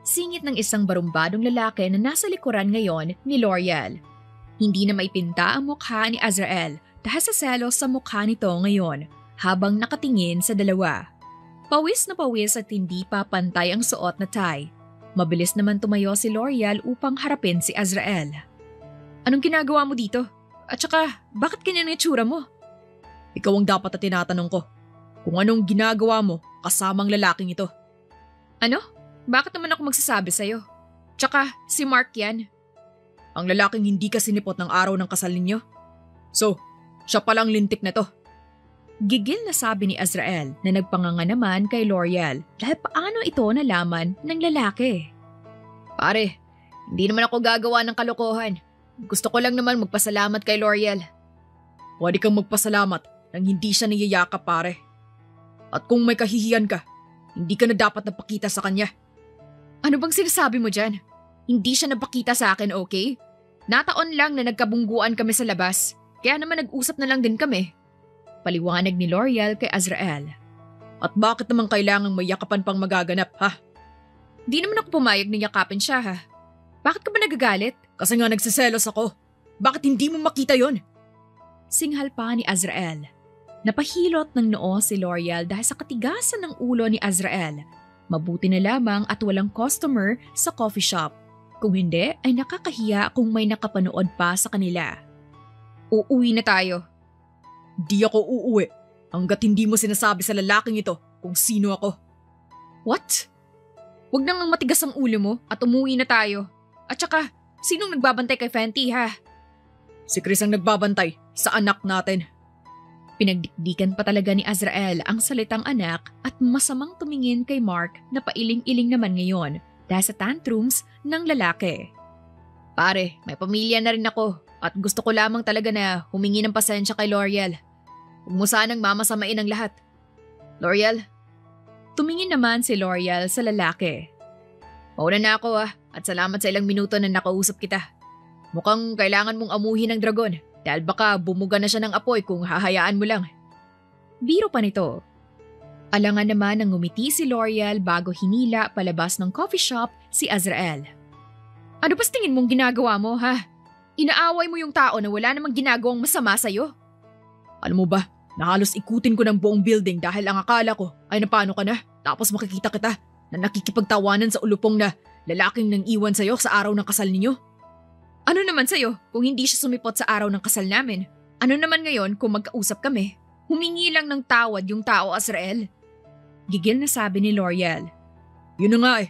Singit ng isang barumbadong lalaki na nasa likuran ngayon ni L'Oreal. Hindi na maipinta ang mukha ni Azrael dahil sa selos sa mukha nito ngayon habang nakatingin sa dalawa. Pawis na pawis at hindi pa pantay ang suot na tie. Mabilis naman tumayo si L'Oreal upang harapin si Azrael. Anong ginagawa mo dito? At saka, bakit ganyan ang itsura mo? Ikaw ang dapat na tinatanong ko. Kung anong ginagawa mo kasamang lalaking ito. Ano? Bakit naman ako magsasabi sa'yo? Tsaka, si Mark yan. ang lalaking hindi ka sinipot ng araw ng kasal ninyo. So, siya palang lintik na to. Gigil na sabi ni Azrael na nagpanganga naman kay L'Oreal dahil paano ito nalaman ng lalaki. Pare, hindi naman ako gagawa ng kalokohan. Gusto ko lang naman magpasalamat kay L'Oreal. Pwede kang magpasalamat nang hindi siya niyayakap, pare. At kung may kahihiyan ka, hindi ka na dapat napakita sa kanya. Ano bang sinasabi mo dyan? Hindi siya napakita sa akin, okay? Nataon lang na nagkabungguan kami sa labas, kaya naman nag-usap na lang din kami. Paliwanag ni L'Oreal kay Azrael. At bakit naman kailangang may yakapan pang magaganap, ha? Di naman ako pumayag na yakapin siya, ha? Bakit ka ba nagagalit? Kasi nga nagsiselos ako. Bakit hindi mo makita yon? Singhal pa ni Azrael. Napahilot ng noo si L'Oreal dahil sa katigasan ng ulo ni Azrael. Mabuti na lamang at walang customer sa coffee shop. Kung hindi ay nakakahiya kung may nakapanood pa sa kanila. Uuwi na tayo. Di ako uuwi hanggat hindi mo sinasabi sa lalaking ito kung sino ako. What? Huwag nang matigas ang ulo mo at umuwi na tayo. At saka, sinong nagbabantay kay Fenty, ha? Si Chris ang nagbabantay sa anak natin. Pinagdikdikan pa talaga ni Azrael ang salitang anak at masamang tumingin kay Mark na pailing-iling naman ngayon dahil sa tantrums ng lalaki. Pare, may pamilya na rin ako at gusto ko lamang talaga na humingi ng pasensya kay L'Oreal. Huwag mo sanang mamasamain ang lahat. L'Oreal? Tumingin naman si L'Oreal sa lalaki. Mauna na ako at salamat sa ilang minuto na nakausap kita. Mukhang kailangan mong amuhin ng dragon dahil baka bumuga na siya ng apoy kung hahayaan mo lang. Biro pa nito. Alangan naman ng ngumiti si L'Oreal bago hinila palabas ng coffee shop si Azrael. Ano ba tingin mong ginagawa mo, ha? Inaaway mo yung tao na wala namang ginagawang masama sa'yo. Alam mo ba, na halos ikutin ko ng buong building dahil ang akala ko ay napano ka na tapos makikita kita na nakikipagtawanan sa ulupong na lalaking nang iwan sa'yo sa araw ng kasal ninyo. Ano naman sa'yo kung hindi siya sumipot sa araw ng kasal namin? Ano naman ngayon kung magkausap kami? Humingi lang ng tawad yung tao, Azrael. Gigil na sabi ni L'Oreal. Yun na nga eh.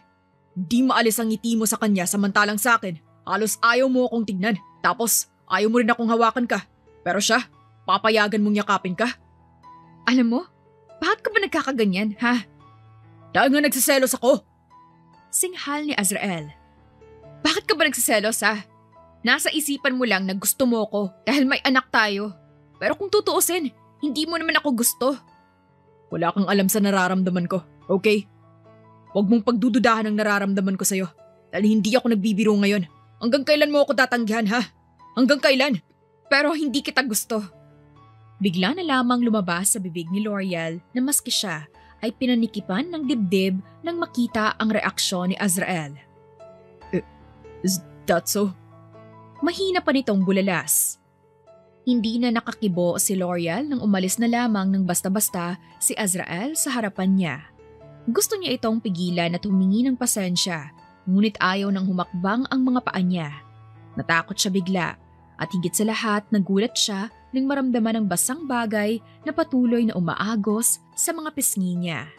Di maalis ang ngiti mo sa kanya samantalang sa akin. Halos ayaw mo akong tignan. Tapos ayaw mo rin akong hawakan ka. Pero siya, papayagan mong yakapin ka. Alam mo, bakit ka ba nagkakaganyan, ha? Dahil nga nagsiselos ako. Singhal ni Azrael. Bakit ka ba nagsiselos, ha? Nasa isipan mo lang na gusto mo ko dahil may anak tayo. Pero kung tutuusin, hindi mo naman ako gusto. Wala kang alam sa nararamdaman ko, okay? Huwag mong pagdududahan ang nararamdaman ko sa'yo dahil hindi ako nagbibiro ngayon. Hanggang kailan mo ako tatanggihan, ha? Hanggang kailan? Pero hindi kita gusto. Bigla na lamang lumabas sa bibig ni L'Oreal na maski siya ay pinanikipan ng dibdib nang makita ang reaksyon ni Azrael. Is that so? Mahina pa nitong bulalas. Hindi na nakakibo si L'Oreal nang umalis na lamang ng basta-basta si Azrael sa harapan niya. Gusto niya itong pigilan at humingi ng pasensya, ngunit ayaw nang humakbang ang mga paa niya. Natakot siya bigla at higit sa lahat nagulat siya nang maramdaman ang basang bagay na patuloy na umaagos sa mga pisngi niya.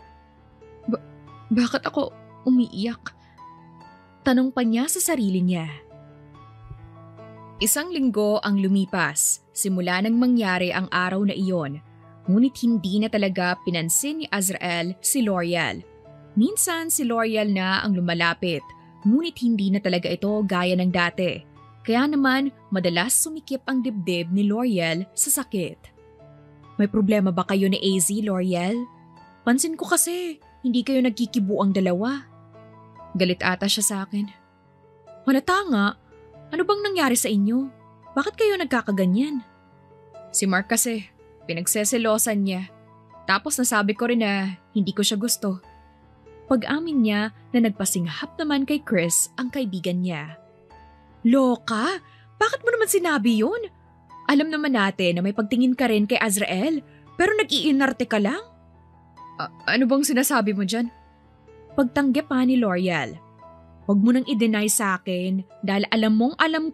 Bakit ako umiiyak? Tanong pa niya sa sarili niya. Isang linggo ang lumipas simula nang mangyari ang araw na iyon, ngunit hindi na talaga pinansin ni Azrael si L'Oreal. Minsan si L'Oreal na ang lumalapit, ngunit hindi na talaga ito gaya ng dati. Kaya naman madalas sumikip ang dibdib ni L'Oreal sa sakit. May problema ba kayo ni AZ, L'Oreal? Pansin ko kasi hindi kayo nagkikibo ang dalawa. Galit ata siya sa akin. Halata nga. Ano bang nangyari sa inyo? Bakit kayo nagkakaganyan? Si Mark kasi, pinagseselosan niya. Tapos nasabi ko rin na hindi ko siya gusto. Pag-amin niya na nagpasinghap naman kay Chris ang kaibigan niya. Loka? Bakit mo naman sinabi yun? Alam naman natin na may pagtingin ka rin kay Azrael, pero nag-iinarte ka lang? Ano bang sinasabi mo dyan? Pagtanggap pa ni L'Oreal. Huwag mo nang i-deny sa akin dahil alam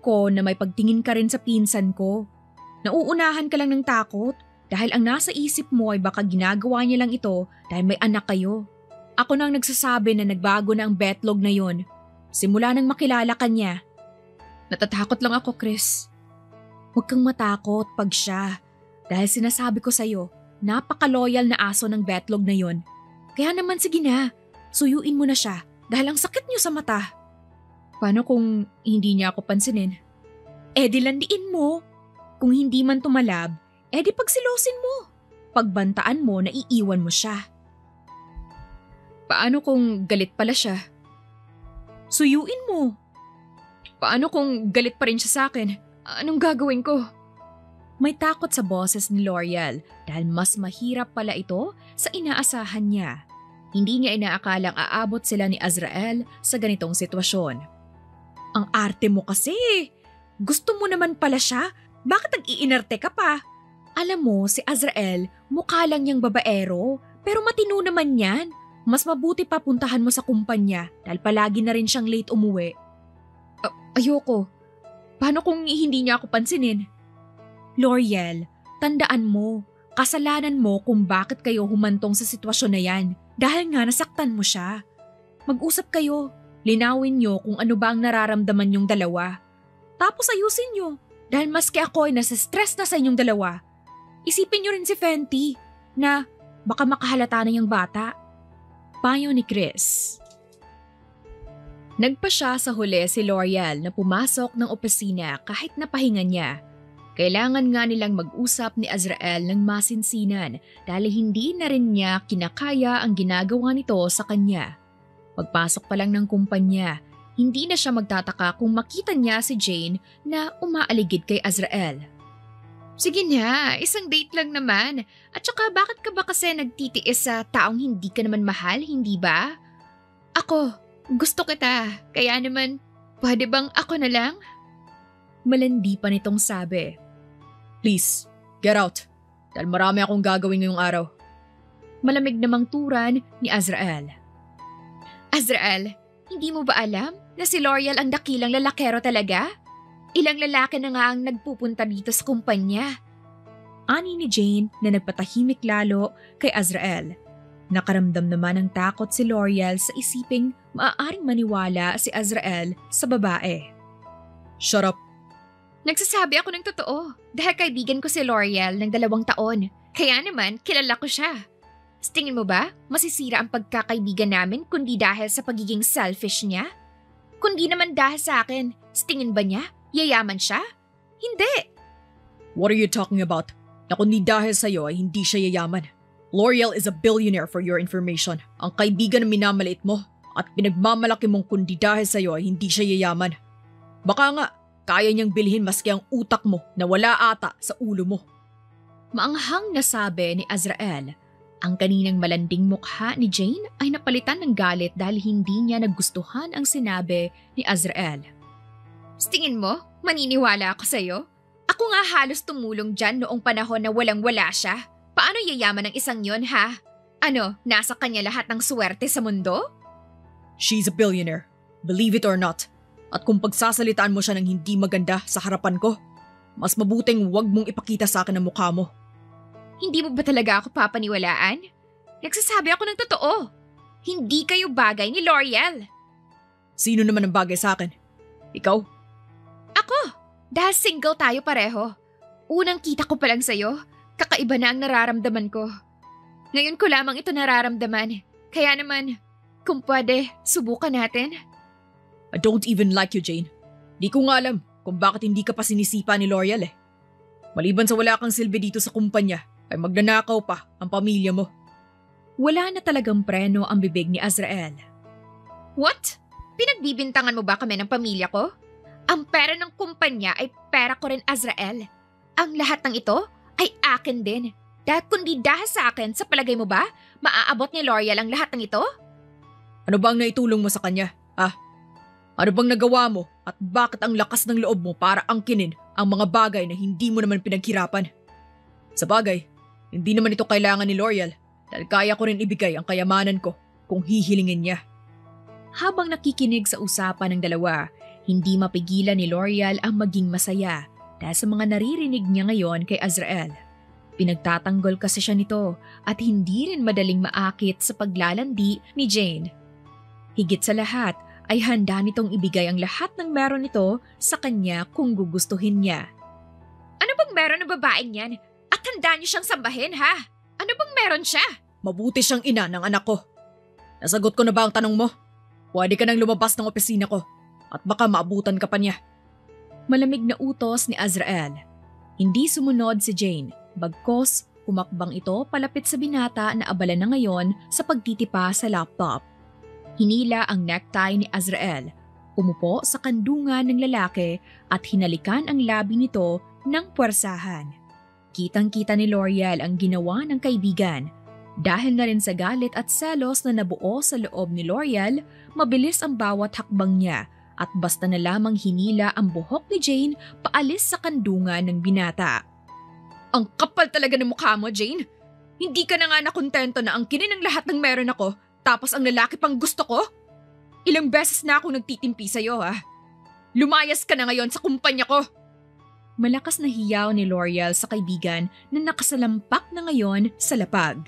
ko na may pagtingin ka rin sa pinsan ko. Nauunahan ka lang ng takot dahil ang nasa isip mo ay baka ginagawa niya lang ito dahil may anak kayo. Ako nang nagsasabi na nagbago na ang betlog na yon. Simula nang makilala ka niya. Natatakot lang ako, Chris. Huwag kang matakot pag siya. Dahil sinasabi ko sa'yo, napaka-loyal na aso ng betlog na yon. Kaya naman sige na, suyuin mo na siya dahil ang sakit niyo sa mata. Paano kung hindi niya ako pansinin? Di landiin mo. Kung hindi man tumalab, di pagsilosin mo. Pagbantaan mo na iiwan mo siya. Paano kung galit pala siya? Suyuin mo. Paano kung galit pa rin siya sa akin? Anong gagawin ko? May takot sa boses ni L'Oreal dahil mas mahirap pala ito sa inaasahan niya. Hindi niya inaakalang aabot sila ni Azrael sa ganitong sitwasyon. Ang arte mo kasi. Gusto mo naman pala siya. Bakit nag-iinerte ka pa? Alam mo, si Azrael, mukha lang niyang babaero, pero matino naman yan. Mas mabuti pa puntahan mo sa kumpanya dahil palagi na rin siyang late umuwi. Ayoko. Paano kung hindi niya ako pansinin? L'Oreal, tandaan mo, kasalanan mo kung bakit kayo humantong sa sitwasyon na yan dahil nga nasaktan mo siya. Mag-usap kayo, linawin niyo kung ano ba ang nararamdaman yung dalawa. Tapos ayusin niyo dahil maski ako ay nasa-stress na sa inyong dalawa. Isipin niyo rin si Fenty na baka makahalata na yung bata. Payo ni Chris. Nagpa siya sa huli si L'Oreal na pumasok ng opisina kahit napahinga niya. Kailangan nga nilang mag-usap ni Azrael ng masinsinan dahil hindi na rin niya kinakaya ang ginagawa nito sa kanya. Pagpasok pa lang ng kumpanya, hindi na siya magtataka kung makita niya si Jane na umaaligid kay Azrael.
Sige na, isang date lang naman. At saka bakit ka ba kasi nagtitiis sa taong hindi ka naman mahal, hindi ba? Ako, gusto kita. Kaya naman, pwede bang ako na lang?
Malandi pa nitong sabi. Please, get out. Dahil marami akong gagawin ngayong araw. Malamig namang turan ni Azrael.
Azrael, hindi mo ba alam na si L'Oreal ang dakilang lalakero talaga? Ilang lalaki na nga ang nagpupunta dito sa kumpanya. Ani ni Jane na nagpatahimik lalo kay Azrael. Nakaramdam naman ng takot si L'Oreal sa isiping maaaring maniwala si Azrael sa babae.
Shut up.
Nagsasabi ako ng totoo dahil kaibigan ko si L'Oreal ng 2 taon. Kaya naman, kilala ko siya. Sa tingin mo ba, masisira ang pagkakaibigan namin kundi dahil sa pagiging selfish niya? Kundi naman dahil sa akin, sa tingin ba niya, yayaman siya? Hindi.
What are you talking about? Na kundi dahil sa'yo ay hindi siya yayaman. L'Oreal is a billionaire for your information. Ang kaibigan na minamaliit mo at pinagmamalaki mong kundi dahil sa'yo ay hindi siya yayaman. Baka nga, kaya niyang bilhin maski ang utak mo na wala ata sa ulo mo. Maanghang na sabi ni Azrael. Ang kaninang malanding mukha ni Jane ay napalitan ng galit dahil hindi niya nagustuhan ang sinabi ni Azrael.
Sa tingin mo, maniniwala ako sa'yo? Ako nga halos tumulong dyan noong panahon na walang-wala siya. Paano yayaman ng isang yon, ha? Ano, nasa kanya lahat ng swerte sa mundo?
She's a billionaire. Believe it or not. At kung pagsasalitaan mo siya ng hindi maganda sa harapan ko, mas mabuting huwag mong ipakita sa akin ang mukha mo.
Hindi mo ba talaga ako papaniwalaan? Nagsasabi ako ng totoo. Hindi kayo bagay ni L'Oreal.
Sino naman ang bagay sa akin? Ikaw?
Ako, dahil single tayo pareho. Unang kita ko pa lang sa'yo, kakaiba na ang nararamdaman ko. Ngayon ko lamang ito nararamdaman. Kaya naman, kung pwede, subukan natin.
I don't even like you, Jane. Di ko nga alam kung bakit hindi ka pa sinisipa ni L'Oreal eh. Maliban sa wala kang silbi dito sa kumpanya, ay magnanakaw pa ang pamilya mo. Wala na talagang preno ang bibig ni Azrael.
What? Pinagbibintangan mo ba kami ng pamilya ko? Ang pera ng kumpanya ay pera ko rin, Azrael. Ang lahat ng ito ay akin din. Dahil kundi dahil sa akin, sa palagay mo ba, maaabot ni L'Oreal ang lahat ng ito?
Ano ba ang naitulong mo sa kanya? Ano bang nagawa mo at bakit ang lakas ng loob mo para angkinin ang mga bagay na hindi mo naman pinaghirapan? Sa bagay, hindi naman ito kailangan ni L'Oreal dahil kaya ko rin ibigay ang kayamanan ko kung hihilingin niya. Habang nakikinig sa usapan ng dalawa, hindi mapigilan ni L'Oreal ang maging masaya dahil sa mga naririnig niya ngayon kay Azrael. Pinagtatanggol kasi siya nito at hindi rin madaling maakit sa paglalandi ni Jane. Higit sa lahat, ay handa nitong ibigay ang lahat ng meron nito sa kanya kung gugustuhin niya.
Ano bang meron ng babaeng yan? At handa niyo siyang sambahin, ha? Ano bang meron siya?
Mabuti siyang ina ng anak ko. Nasagot ko na ba ang tanong mo? Pwede ka nang lumabas ng opisina ko at baka maabutan ka pa niya. Malamig na utos ni Azrael. Hindi sumunod si Jane, bagkos humakbang ito palapit sa binata na abala na ngayon sa pagtitipa sa laptop. Hinila ang necktie ni Azrael, umupo sa kandungan ng lalaki at hinalikan ang labi nito ng puwersahan. Kitang-kita ni L'Oreal ang ginawa ng kaibigan. Dahil na rin sa galit at selos na nabuo sa loob ni L'Oreal, mabilis ang bawat hakbang niya at basta na lamang hinila ang buhok ni Jane paalis sa kandungan ng binata.
Ang kapal talaga ng mukha mo, Jane. Hindi ka na nga nakontento na angkinin ang lahat ng meron ako, tapos ang lalaki pang gusto ko? Ilang beses na akong nagtitimpi sa'yo, ha? Lumayas ka na ngayon sa kumpanya ko.
Malakas na hiyaw ni L'Oreal sa kaibigan na nakasalampak na ngayon sa lapag.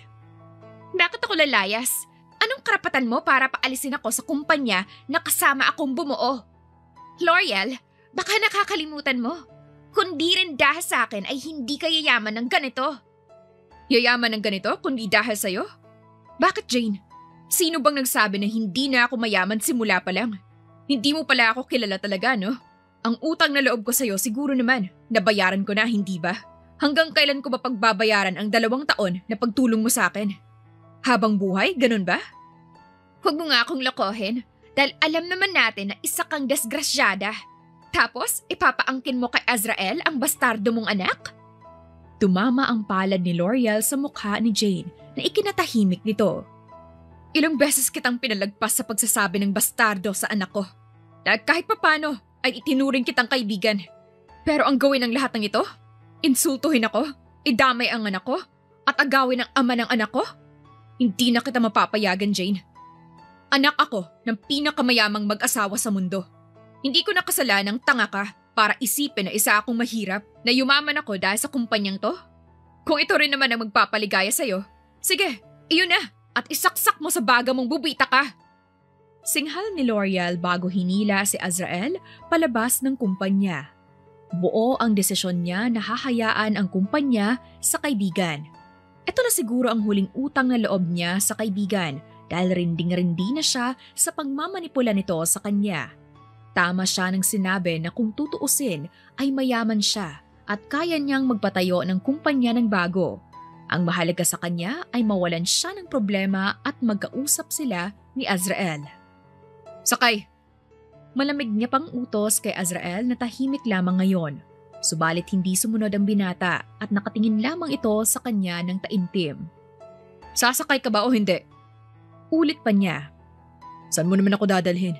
Bakit ako lalayas? Anong karapatan mo para paalisin ako sa kumpanya na kasama akong bumuo? L'Oreal, baka nakakalimutan mo. Kundi rin dahil sa akin ay hindi ka yayaman ng ganito.
Yayaman ng ganito kundi dahil sa'yo? Bakit, Jane? Sino bang nagsabi na hindi na ako mayaman simula pa lang? Hindi mo pala ako kilala talaga, no? Ang utang na loob ko sa'yo siguro naman, nabayaran ko na, hindi ba? Hanggang kailan ko ba pagbabayaran ang 2 taon na pagtulong mo sa akin? Habang buhay, ganun ba?
Huwag mo nga akong lokohin dahil alam naman natin na isa kang desgrasyada. Tapos, ipapaangkin mo kay Azrael ang bastardo mong anak?
Tumama ang palad ni L'Oreal sa mukha ni Jane na ikinatahimik nito.
Ilang beses kitang pinalagpas sa pagsasabi ng bastardo sa anak ko. Dahil kahit papano ay itinuring kitang kaibigan. Pero ang gawin ng lahat ng ito? Insultuhin ako, idamay ang anak ko, at agawin ang ama ng anak ko? Hindi na kita mapapayagan, Jane. Anak ako ng pinakamayamang mag-asawa sa mundo. Hindi ko nakasalanang tanga ka para isipin na isa akong mahirap na yumaman ako dahil sa kumpanyang to. Kung ito rin naman ang magpapaligaya sa'yo, sige, iyon na at isaksak mo sa baga mong bubita ka.
Singhal ni L'Oreal bago hinila si Azrael palabas ng kumpanya. Buo ang desisyon niya na hahayaan ang kumpanya sa kaibigan. Ito na siguro ang huling utang na loob niya sa kaibigan dahil rinding-rindi na siya sa pagmamanipula nito sa kanya. Tama siya nang sinabi na kung tutuusin ay mayaman siya at kaya niyang magpatayo ng kumpanya ng bago. Ang mahalaga sa kanya ay mawalan siya ng problema at magkausap sila ni Azrael.
Sakay!
Malamig niya pang utos kay Azrael na tahimik lamang ngayon. Subalit hindi sumunod ang binata at nakatingin lamang ito sa kanya ng taimtim.
Sasakay ka ba o hindi?
Ulit pa niya.
Saan mo naman ako dadalhin?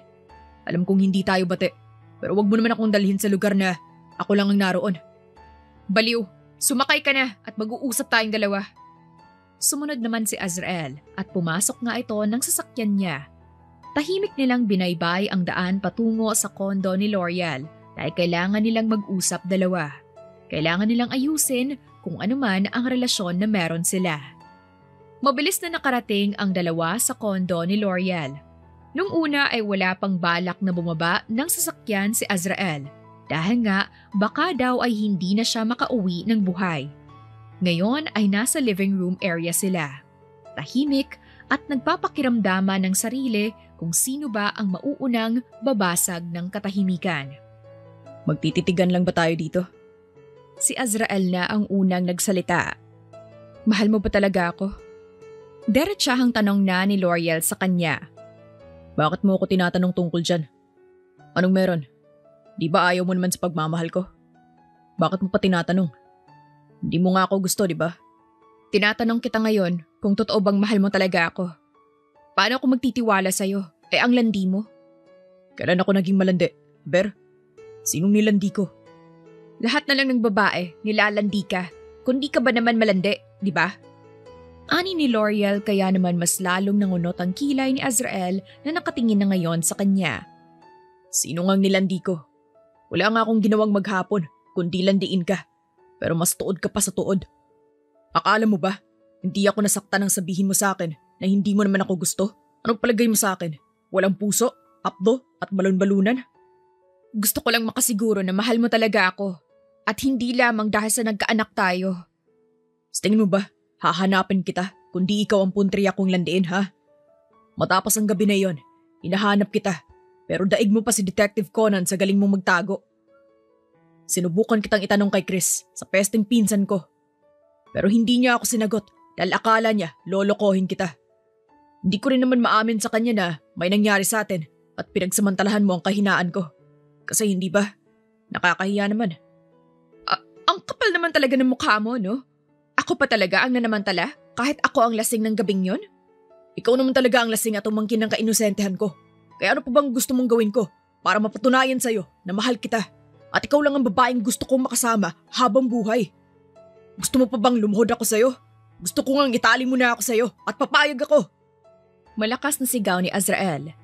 Alam kong hindi tayo bate, pero wag mo naman akong dalhin sa lugar na ako lang ang naroon. Baliw, sumakay ka na at mag-uusap tayong dalawa.
Sumunod naman si Azrael at pumasok nga ito ng sasakyan niya. Tahimik nilang binaybay ang daan patungo sa kondo ni L'Oreal dahil kailangan nilang mag-usap dalawa. Kailangan nilang ayusin kung ano man ang relasyon na meron sila. Mabilis na nakarating ang dalawa sa kondo ni L'Oreal. Nung una ay wala pang balak na bumaba ng sasakyan si Azrael dahil nga baka daw ay hindi na siya makauwi ng buhay. Ngayon ay nasa living room area sila. Tahimik at nagpapakiramdaman ng sarili kung sino ba ang mauunang babasag ng katahimikan.
Magtititigan lang ba tayo dito?
Si Azrael na ang unang nagsalita. Mahal mo ba talaga ako? Diretsahang tanong na ni L'Oreal sa kanya.
Bakit mo ako tinatanong tungkol dyan? Anong meron? Di ba ayaw mo naman sa pagmamahal ko? Bakit mo pa tinatanong? Hindi mo nga ako gusto, di ba?
Tinatanong kita ngayon kung totoo bang mahal mo talaga ako. Paano ako magtitiwala sa'yo? Ang landi mo.
Kailan ako naging malandi? Ber? Sinong nilandi ko?
Lahat na lang ng babae, nilalandi ka. Kundi ka ba naman malandi, di ba? Ani ni L'Oreal kaya naman mas lalong nangunot ang kilay ni Azrael na nakatingin na ngayon sa kanya.
Sino ngang nilandi ko? Wala nga akong ginawang maghapon, kundi landiin ka. Pero mas tuod ka pa sa tuod. Akala mo ba, hindi ako nasaktan nang sabihin mo sa akin na hindi mo naman ako gusto? Anong palagay mo sa akin? Walang puso? Apdo?
at balon-balunan?
Gusto ko lang makasiguro na mahal mo talaga ako at hindi lamang dahil sa nagkaanak tayo.
Sa tingin mo ba, hahanapin kita kundi ikaw ang puntriya kong landiin, ha? Matapos ang gabi na yon, hinahanap kita, pero daig mo pa si Detective Conan sa galing mong magtago. Sinubukan kitang itanong kay Chris sa pesteng pinsan ko. Pero hindi niya ako sinagot dahil akala niya lolokohin kita. Hindi ko rin naman maamin sa kanya na may nangyari sa atin at pinagsamantalahan mo ang kahinaan ko. Kasi hindi ba? Nakakahiya naman.
Ang kapal naman talaga ng mukha mo, no? Ako pa talaga ang nanamantala kahit ako ang lasing ng gabing yon?
Ikaw naman talaga ang lasing at umangkin ng kainusentehan ko. Kaya ano pa bang gusto mong gawin ko para mapatunayan sa'yo na mahal kita? At ikaw lang ang babaeng gusto kong makasama habang buhay. Gusto mo pa bang lumuhod ako sa'yo? Gusto ko ngang itali mo na ako sa'yo at papayag ako.
Malakas na sigaw ni Azrael.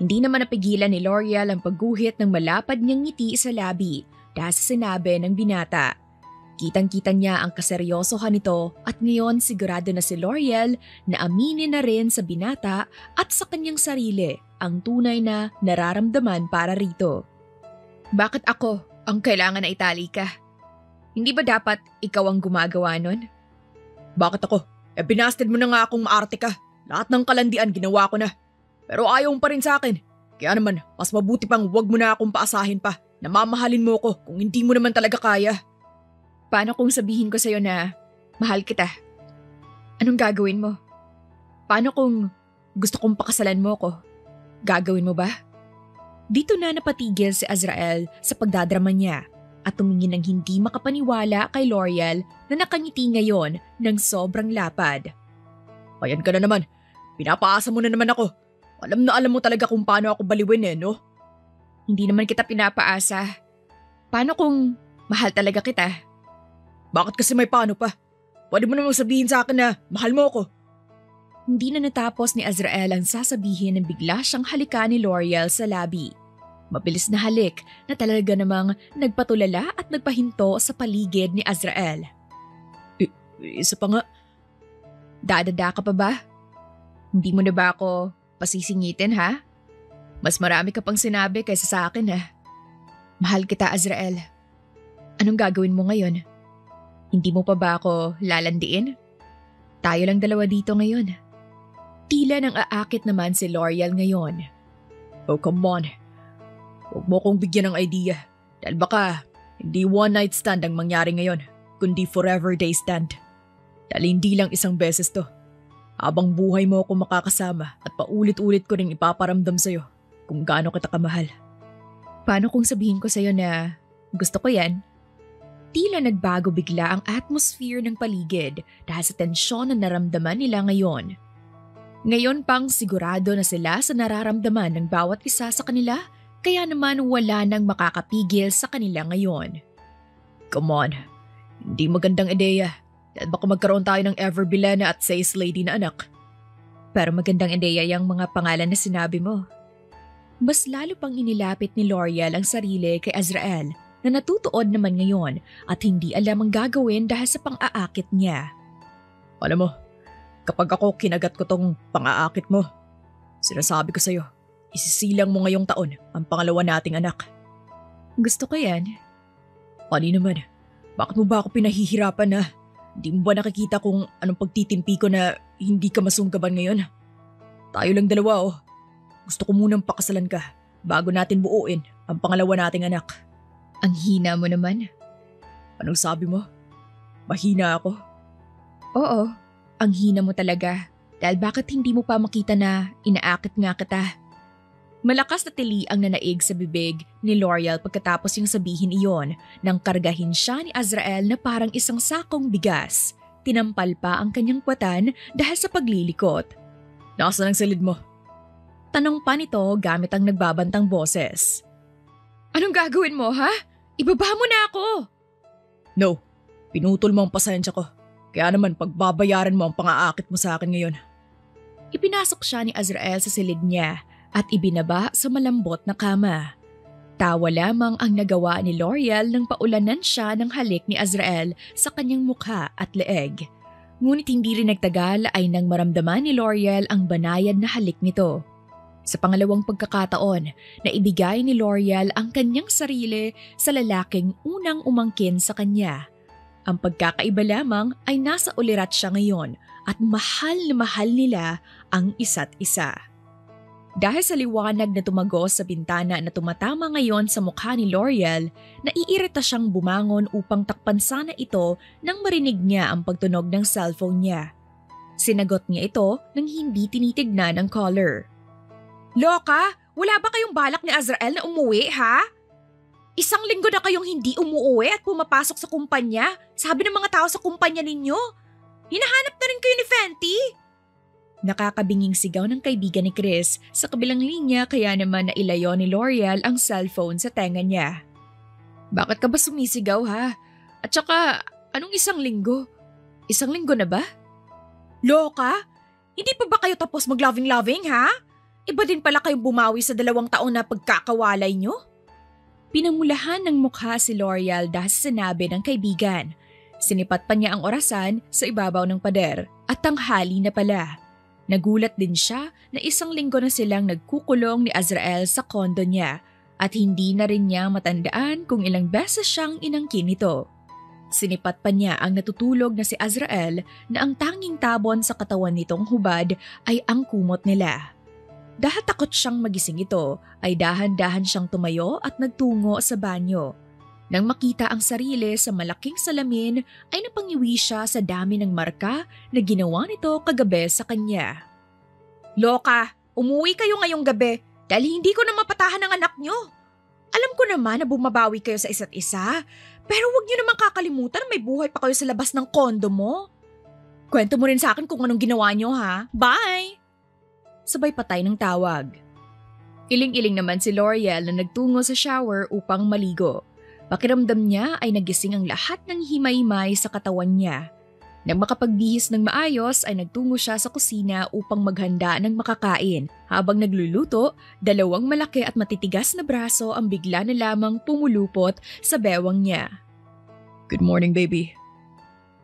Hindi naman napigilan ni L'Oreal ang pagguhit ng malapad niyang ngiti sa labi dahil sa sinabi ng binata. Kitang-kita niya ang kaseryosohan nito at ngayon sigurado na si L'Oreal na aminin na rin sa binata at sa kanyang sarili ang tunay na nararamdaman para rito. Bakit ako ang kailangan na itali ka? Hindi ba dapat ikaw ang gumagawa nun?
Bakit ako? Binasted mo na nga akong maarte ka. Lahat ng kalandian ginawa ko na. Pero ayaw mo pa rin sa akin. Kaya naman, mas mabuti pang wag mo na akong paasahin pa na mamahalin mo ko kung hindi mo naman talaga kaya.
Paano kung sabihin ko sa'yo na mahal kita? Anong gagawin mo? Paano kung gusto kong pakasalan mo ko? Gagawin mo ba? Dito na napatigil si Azrael sa pagdadrama niya at tumingin ng hindi makapaniwala kay L'Oreal na nakangiti ngayon ng sobrang lapad.
Ayan ka na naman. Pinapaasa mo na naman ako. Alam mo talaga kung paano ako baliwin no?
Hindi naman kita pinapaasa. Paano kung mahal talaga kita?
Bakit kasi may paano pa? Pwede mo namang sabihin sa akin na mahal mo ako.
Hindi na natapos ni Azrael ang sasabihin nang bigla siyang halikan ni L'Oreal sa labi. Mabilis na halik na talaga namang nagpatulala at nagpahinto sa paligid ni Azrael.
Isa pa nga.
Dadada ka pa ba? Hindi mo na ba ako pasisingitin, ha? Mas marami ka pang sinabi kaysa sa akin, ha? Mahal kita, Azrael. Anong gagawin mo ngayon? Hindi mo pa ba ako lalandiin? Tayo lang dalawa dito ngayon. Tila nang aakit naman si L'Oreal ngayon.
Oh, come on. Huwag mo kong bigyan ng idea. Dahil baka hindi one night stand ang mangyari ngayon, kundi forever day stand. Dahil hindi lang isang beses to. Habang buhay mo ako makakasama at paulit-ulit ko rin ipaparamdam sa'yo kung gaano kita kamahal.
Paano kung sabihin ko sa'yo na gusto ko yan? Tila nagbago bigla ang atmosphere ng paligid dahil sa tensyon na naramdaman nila ngayon. Ngayon pang sigurado na sila sa nararamdaman ng bawat isa sa kanila, kaya naman wala nang makakapigil sa kanila ngayon.
Come on, hindi magandang ideya. Dahil baka magkaroon tayo ng Everbilena at Says Lady na anak.
Pero magandang ideya yung mga pangalan na sinabi mo. Mas lalo pang inilapit ni L'Oreal ang sarili kay Azrael na natutuod naman ngayon at hindi alam ang gagawin dahil sa pang-aakit niya.
Alam mo, kapag ako kinagat ko tong pang-aakit mo, sinasabi ko sa'yo, isisilang mo ngayong taon ang pangalawa nating anak.
Gusto ko yan.
Pani naman, bakit mo ba ako pinahihirapan na? Hindi mo ba nakikita kung anong pagtitimpi ko na hindi ka masunggaban ngayon? Tayo lang dalawa Gusto ko munang pakasalan ka bago natin buuin ang pangalawa nating anak.
Ang hina mo naman.
Anong sabi mo? Mahina ako?
Oo, ang hina mo talaga. Dahil bakit hindi mo pa makita na inaakit nga kita? Malakas na tili ang nanaig sa bibig ni L'Oreal pagkatapos yung sabihin iyon nang kargahin siya ni Azrael na parang isang sakong bigas. Tinampal pa ang kanyang puwatan dahil sa paglilikot.
Nasaan ang silid mo?
Tanong pa nito gamit ang nagbabantang boses. Anong gagawin mo, ha? Ibaba mo na ako!
No, pinutol mo ang pasensya ko. Kaya naman pagbabayaran mo ang pang-aakit mo sa akin ngayon.
Ipinasok siya ni Azrael sa silid niya at ibinaba sa malambot na kama. Tawa lamang ang nagawa ni L'Oreal nang paulanan siya ng halik ni Azrael sa kanyang mukha at leeg. Ngunit hindi rin nagtagal ay nang maramdaman ni L'Oreal ang banayad na halik nito.
Sa pangalawang pagkakataon na ibigay ni L'Oreal ang kanyang sarili sa lalaking unang umangkin sa kanya. Ang pagkakaiba lamang ay nasa ulirat siya ngayon at mahal na mahal nila ang isa't isa. Dahil sa liwanag na tumagos sa bintana na tumatama ngayon sa mukha ni L'Oreal, naiirita siyang bumangon upang takpan sana ito nang marinig niya ang pagtunog ng cellphone niya. Sinagot niya ito nang hindi tinitignan ang caller. Loka, wala ba kayong balak ni Azrael na umuwi, ha? Isang linggo na kayong hindi umuwi at pumapasok sa kumpanya, sabi ng mga tao sa kumpanya ninyo. Hinahanap na rin kayo ni Fenty. Nakakabinging sigaw ng kaibigan ni Chris sa kabilang linya kaya naman nailayo ni L'Oreal ang cellphone sa tenga niya. Bakit ka ba sumisigaw, ha? At saka, anong isang linggo? Isang linggo na ba? Loka, hindi pa ba kayo tapos mag-loving-loving, ha? Iba din pala kayong bumawi sa 2 taon na pagkakawalay nyo? Pinamulahan ng mukha si L'Oreal dahil sa sinabi ng kaibigan. Sinipat pa niya ang orasan sa ibabaw ng pader at tanghali na pala. Nagulat din siya na 1 linggo na silang nagkukulong ni Azrael sa kondo niya at hindi na rin niya matandaan kung ilang beses siyang inangkin nito. Sinipat pa niya ang natutulog na si Azrael na ang tanging tabon sa katawan nitong hubad ay ang kumot nila. Dahil takot siyang magising ito, ay dahan-dahan siyang tumayo at nagtungo sa banyo. Nang makita ang sarili sa malaking salamin, ay napangiwi siya sa dami ng marka na ginawa nito kagabi sa kanya. Loka, umuwi kayo ngayong gabi dahil hindi ko na mapatahan ang anak nyo. Alam ko naman na bumabawi kayo sa isa't isa, pero huwag nyo naman kakalimutan na may buhay pa kayo sa labas ng kondo mo. Kwento mo rin sa akin kung anong ginawa nyo, ha? Bye! Sabay patay ng tawag. Iling-iling naman si L'Oreal na nagtungo sa shower upang maligo. Pakiramdam niya ay nagising ang lahat ng himay-himay sa katawan niya. Nang makapagbihis ng maayos ay nagtungo siya sa kusina upang maghanda ng makakain. Habang nagluluto, 2 malaki at matitigas na braso ang bigla na lamang pumulupot sa bewang niya. Good morning, baby.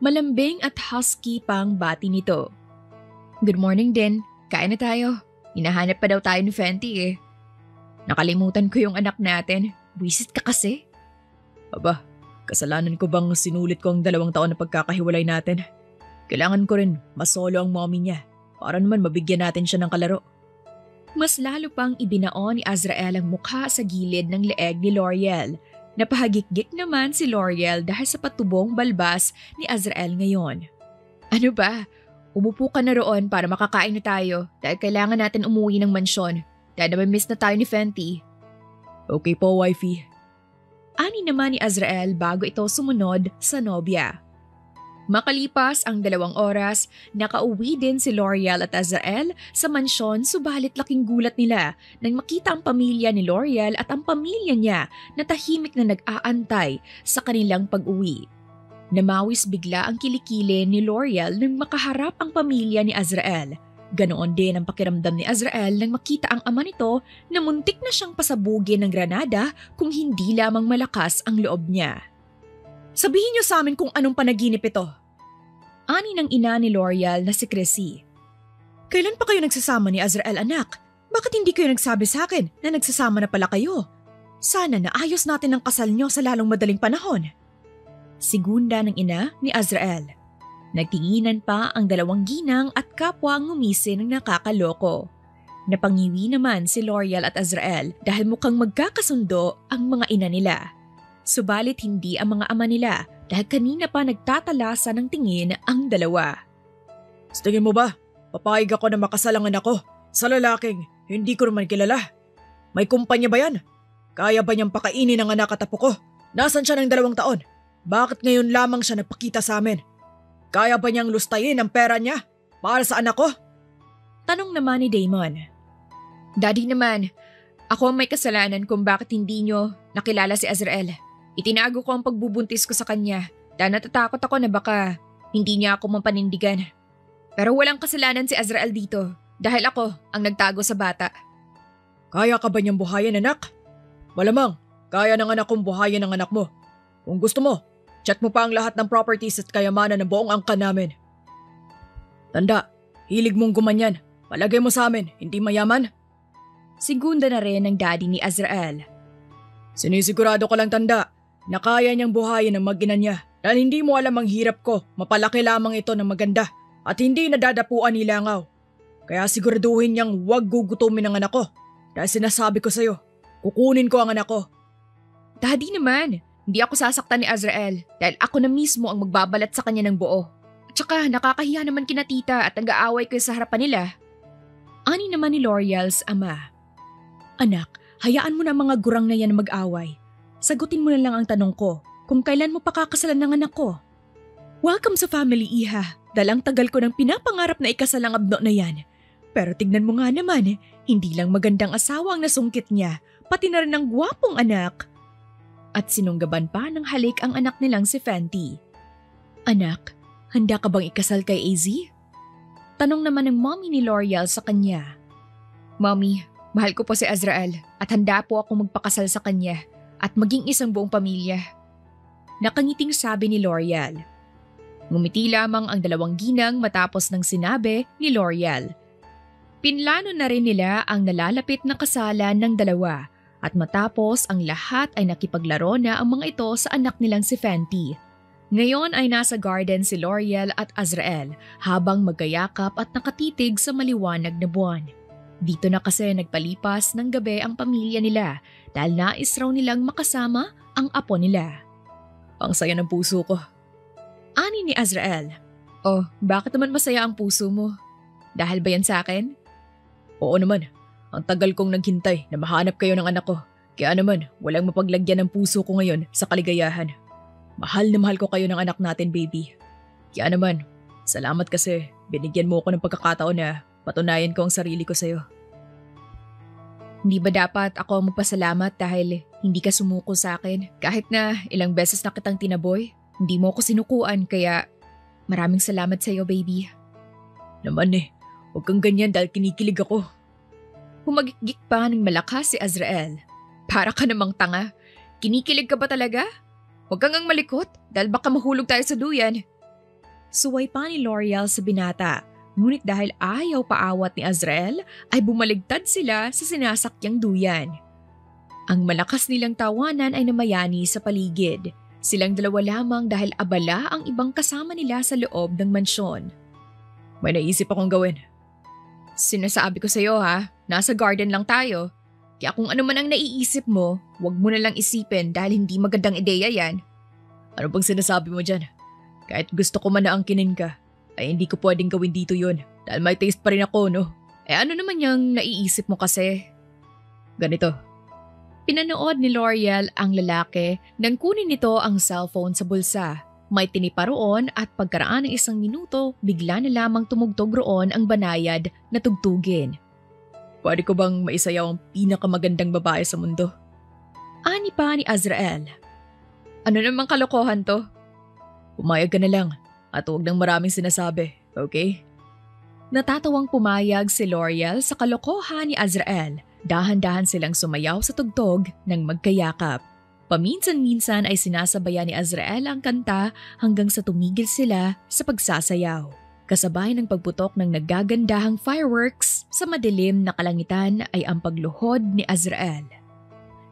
Malambing at husky pang bati nito. Good morning din. Kain na tayo. Hinahanap pa daw tayo ni Fenty eh. Nakalimutan ko yung anak natin. Wisit ka kasi. Aba, kasalanan ko bang sinulit ko ang 2 taon na pagkakahiwalay natin? Kailangan ko rin masolo ang mommy niya para naman mabigyan natin siya ng kalaro. Mas lalo pang ibinao ni Azrael ang mukha sa gilid ng leeg ni L'Oreal. Napahagikgik naman si L'Oreal dahil sa patubong balbas ni Azrael ngayon. Ano ba? Umupo ka na roon para makakain na tayo dahil kailangan natin umuwi ng mansyon dahil namimiss na tayo ni Fenty. Okay po, wifey. Ani naman ni Azrael bago ito sumunod sa nobya. Makalipas ang 2 oras, nakauwi din si L'Oreal at Azrael sa mansyon subalit laking gulat nila nang makita ang pamilya ni L'Oreal at ang pamilya niya na tahimik na nag-aantay sa kanilang pag-uwi. Namawis bigla ang kilikili ni L'Oreal nang makaharap ang pamilya ni Azrael. Ganoon din ang pakiramdam ni Azrael nang makita ang ama nito na muntik na siyang pasabugin ng granada kung hindi lamang malakas ang loob niya. Sabihin niyo sa amin kung anong panaginip ito. Ani ng ina ni L'Oreal na si Chrissy. Kailan pa kayo nagsasama ni Azrael, anak? Bakit hindi kayo nagsabi sa akin na nagsasama na pala kayo? Sana naayos natin ang kasal niyo sa lalong madaling panahon. Sigunda ng ina ni Azrael. Nagtinginan pa ang 2 ginang at kapwa ngumisi ng nakakaloko. Napangiwi naman si L'Oreal at Azrael dahil mukhang magkakasundo ang mga ina nila. Subalit hindi ang mga ama nila dahil kanina pa nagtatalasa ng tingin ang 2. Sa tingin mo ba, papayag ako na makasal ang anak ko sa lalaking hindi ko naman kilala? May kumpanya ba yan? Kaya ba niyang pakainin ang anak at apo ko? Nasaan siya ng 2 taon? Bakit ngayon lamang siya nagpakita sa amin? Kaya ba niyang lustayin ang pera niya para sa anak ko? Tanong naman ni Damon. Daddy naman, ako ang may kasalanan kung bakit hindi niyo nakilala si Azrael. Itinago ko ang pagbubuntis ko sa kanya dahil natatakot ako na baka hindi niya ako mapanindigan. Pero walang kasalanan si Azrael dito dahil ako ang nagtago sa bata. Kaya ka ba niyang buhayin, anak? Malamang, kaya ng anak kong buhayin ang anak mo. Kung gusto mo, check mo pa ang lahat ng properties at kayamanan ng buong angkan namin. Tanda, hilig mong gumanyan. Palagay mo sa amin, hindi mayaman? Sigunda na rin ng daddy ni Azrael.
Sinisigurado ko lang tanda na kaya niyang buhayin ang mag-ina niya dahil hindi mo alam ang hirap ko, mapalaki lamang ito ng maganda at hindi nadadapuan ni Langaw. Kaya siguraduhin niyang huwag gugutumin ang anak ko dahil sinasabi ko sa'yo, kukunin ko ang anak ko.
Daddy naman, hindi ako sasaktan ni Azrael dahil ako na mismo ang magbabalat sa kanya ng buo. At saka nakakahiya naman kina tita at nag-aaway ko sa harapan nila. Ani naman ni L'Oreal's ama. Anak, hayaan mo na mga gurang na yan mag-away. Sagutin mo na lang ang tanong ko kung kailan mo pakakasalan ng anak ko. Welcome sa family, Iha. Dahil ang tagal ko nang pinapangarap na ikasal ang abno na yan. Pero tignan mo nga naman, hindi lang magandang asawa ang nasungkit niya, pati na rin ang gwapong anak. At sinunggaban pa ng halik ang anak nilang si Fenty. Anak, handa ka bang ikasal kay AZ? Tanong naman ng mommy ni L'Oreal sa kanya. Mommy, mahal ko po si Azrael at handa po ako magpakasal sa kanya at maging isang buong pamilya. Nakangiting sabi ni L'Oreal. Ngumiti lamang ang dalawang ginang matapos ng sinabi ni L'Oreal. Pinlano na rin nila ang nalalapit na kasalan ng dalawa at matapos ang lahat ay nakipaglaro na ang mga ito sa anak nilang si Fenty. Ngayon ay nasa garden si L'Oreal at Azrael habang magkayakap at nakatitig sa maliwanag na buwan. Dito na kasi nagpalipas ng gabi ang pamilya nila dahil nais raw nilang makasama ang apo nila. Ang saya ng puso ko. Ani ni Azrael. Oh, bakit naman masaya ang puso mo? Dahil ba yan sa akin? Oo naman. Ang tagal kong naghintay na mahanap kayo ng anak ko. Kaya naman, walang mapaglagyan ng puso ko ngayon sa kaligayahan. Mahal na mahal ko kayo ng anak natin, baby. Kaya naman, salamat kasi binigyan mo ako ng pagkakataon na patunayan ko ang sarili ko sa'yo. Hindi ba dapat ako magpasalamat dahil hindi ka sumuko sa akin? Kahit na ilang beses na kitang tinaboy, hindi mo ako sinukuan kaya maraming salamat sa'yo, baby. Naman huwag kang ganyan dahil kinikilig ako. Humagikgik pa ng malakas si Azrael. Para ka namang tanga. Kinikilig ka ba talaga? Huwag kang ang malikot dahil baka mahulog tayo sa duyan. Suway pa ni L'Oreal sa binata. Ngunit dahil ayaw paawat ni Azrael ay bumaligtad sila sa sinasakyang duyan. Ang malakas nilang tawanan ay namayani sa paligid. Silang dalawa lamang dahil abala ang ibang kasama nila sa loob ng mansyon. May naisip akong gawin. Sinasabi ko sa'yo nasa garden lang tayo. Kaya kung ano man ang naiisip mo, huwag mo na lang isipin dahil hindi magandang ideya yan. Ano bang sinasabi mo dyan? Kahit gusto ko man na angkinin ka, ay hindi ko pwedeng gawin dito yun dahil may taste pa rin ako, no? Ano naman yung naiisip mo kasi? Ganito. Pinanood ni L'Oreal ang lalaki nang kunin nito ang cellphone sa bulsa. May tinipa roon at pagkaraan ng 1 minuto, bigla na lamang tumugtog roon ang banayad na tugtugin. Pwede ko bang maisayaw ang pinakamagandang babae sa mundo? Ani pa ni Azrael. Ano namang kalokohan to? Pumayag ka na lang at huwag nang maraming sinasabi, okay? Natatawang pumayag si L'Oreal sa kalokohan ni Azrael. Dahan-dahan silang sumayaw sa tugtog ng magkayakap. Paminsan-minsan ay sinasabayan ni Azrael ang kanta hanggang sa tumigil sila sa pagsasayaw. Kasabay ng pagputok ng naggagandahang fireworks sa madilim na kalangitan ay ang pagluhod ni Azrael.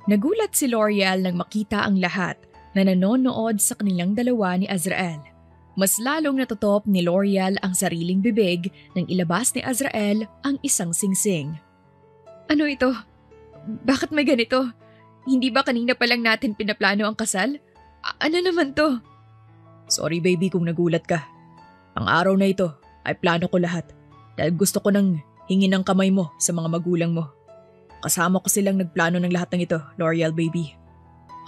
Nagulat si L'Oreal nang makita ang lahat na nanonood sa kanilang dalawa ni Azrael. Mas lalong natutop ni L'Oreal ang sariling bibig nang ilabas ni Azrael ang isang singsing. Ano ito? Bakit may ganito? Hindi ba kanina pa lang natin pinaplano ang kasal? Ano naman to? Sorry baby kung nagulat ka. Ang araw na ito ay plano ko lahat dahil gusto ko nang hingin ang kamay mo sa mga magulang mo. Kasama ko silang nagplano ng lahat ng ito, L'Oreal baby.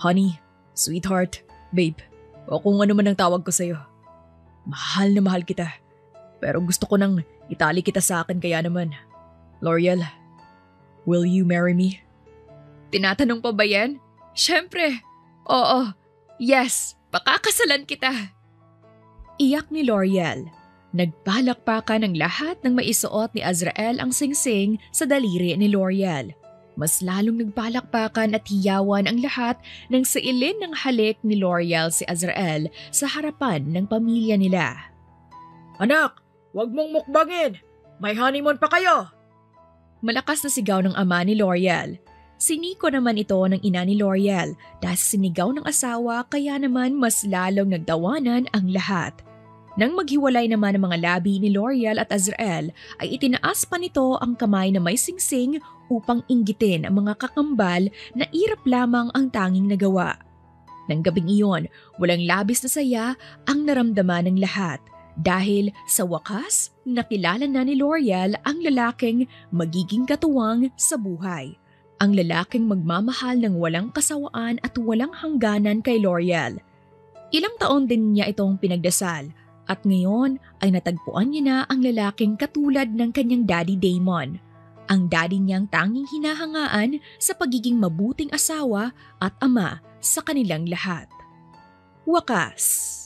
Honey, sweetheart, babe, o kung ano man ang tawag ko sa'yo. Mahal na mahal kita. Pero gusto ko nang itali kita sa akin kaya naman. L'Oreal, will you marry me? Tinatanong pa ba yan? Siyempre. Oo. Yes. Pakakasalan kita. Iyak ni L'Oreal. Nagpalakpakan ng lahat ng maisuot ni Azrael ang singsing sa daliri ni L'Oreal. Mas lalong nagpalakpakan at hiyawan ang lahat nang sailin ng halik ni L'Oreal si Azrael sa harapan ng pamilya nila.
Anak, wag mong mukbangin. May honeymoon pa kayo.
Malakas na sigaw ng ama ni L'Oreal. Siniko naman ito ng ina ni L'Oreal dahil sa sinigaw ng asawa kaya naman mas lalong nagtawanan ang lahat. Nang maghiwalay naman ang mga labi ni L'Oreal at Azrael ay itinaas pa nito ang kamay na may singsing upang inggitin ang mga kakambal na irap lamang ang tanging nagawa. Nang gabing iyon, walang labis na saya ang naramdaman ng lahat dahil sa wakas nakilala na ni L'Oreal ang lalaking magiging katuwang sa buhay. Ang lalaking magmamahal ng walang kasawaan at walang hangganan kay L'Oreal. Ilang taon din niya itong pinagdasal at ngayon ay natagpuan niya na ang lalaking katulad ng kanyang daddy Damon. Ang daddy niyang tanging hinahangaan sa pagiging mabuting asawa at ama sa kanilang lahat. Wakas.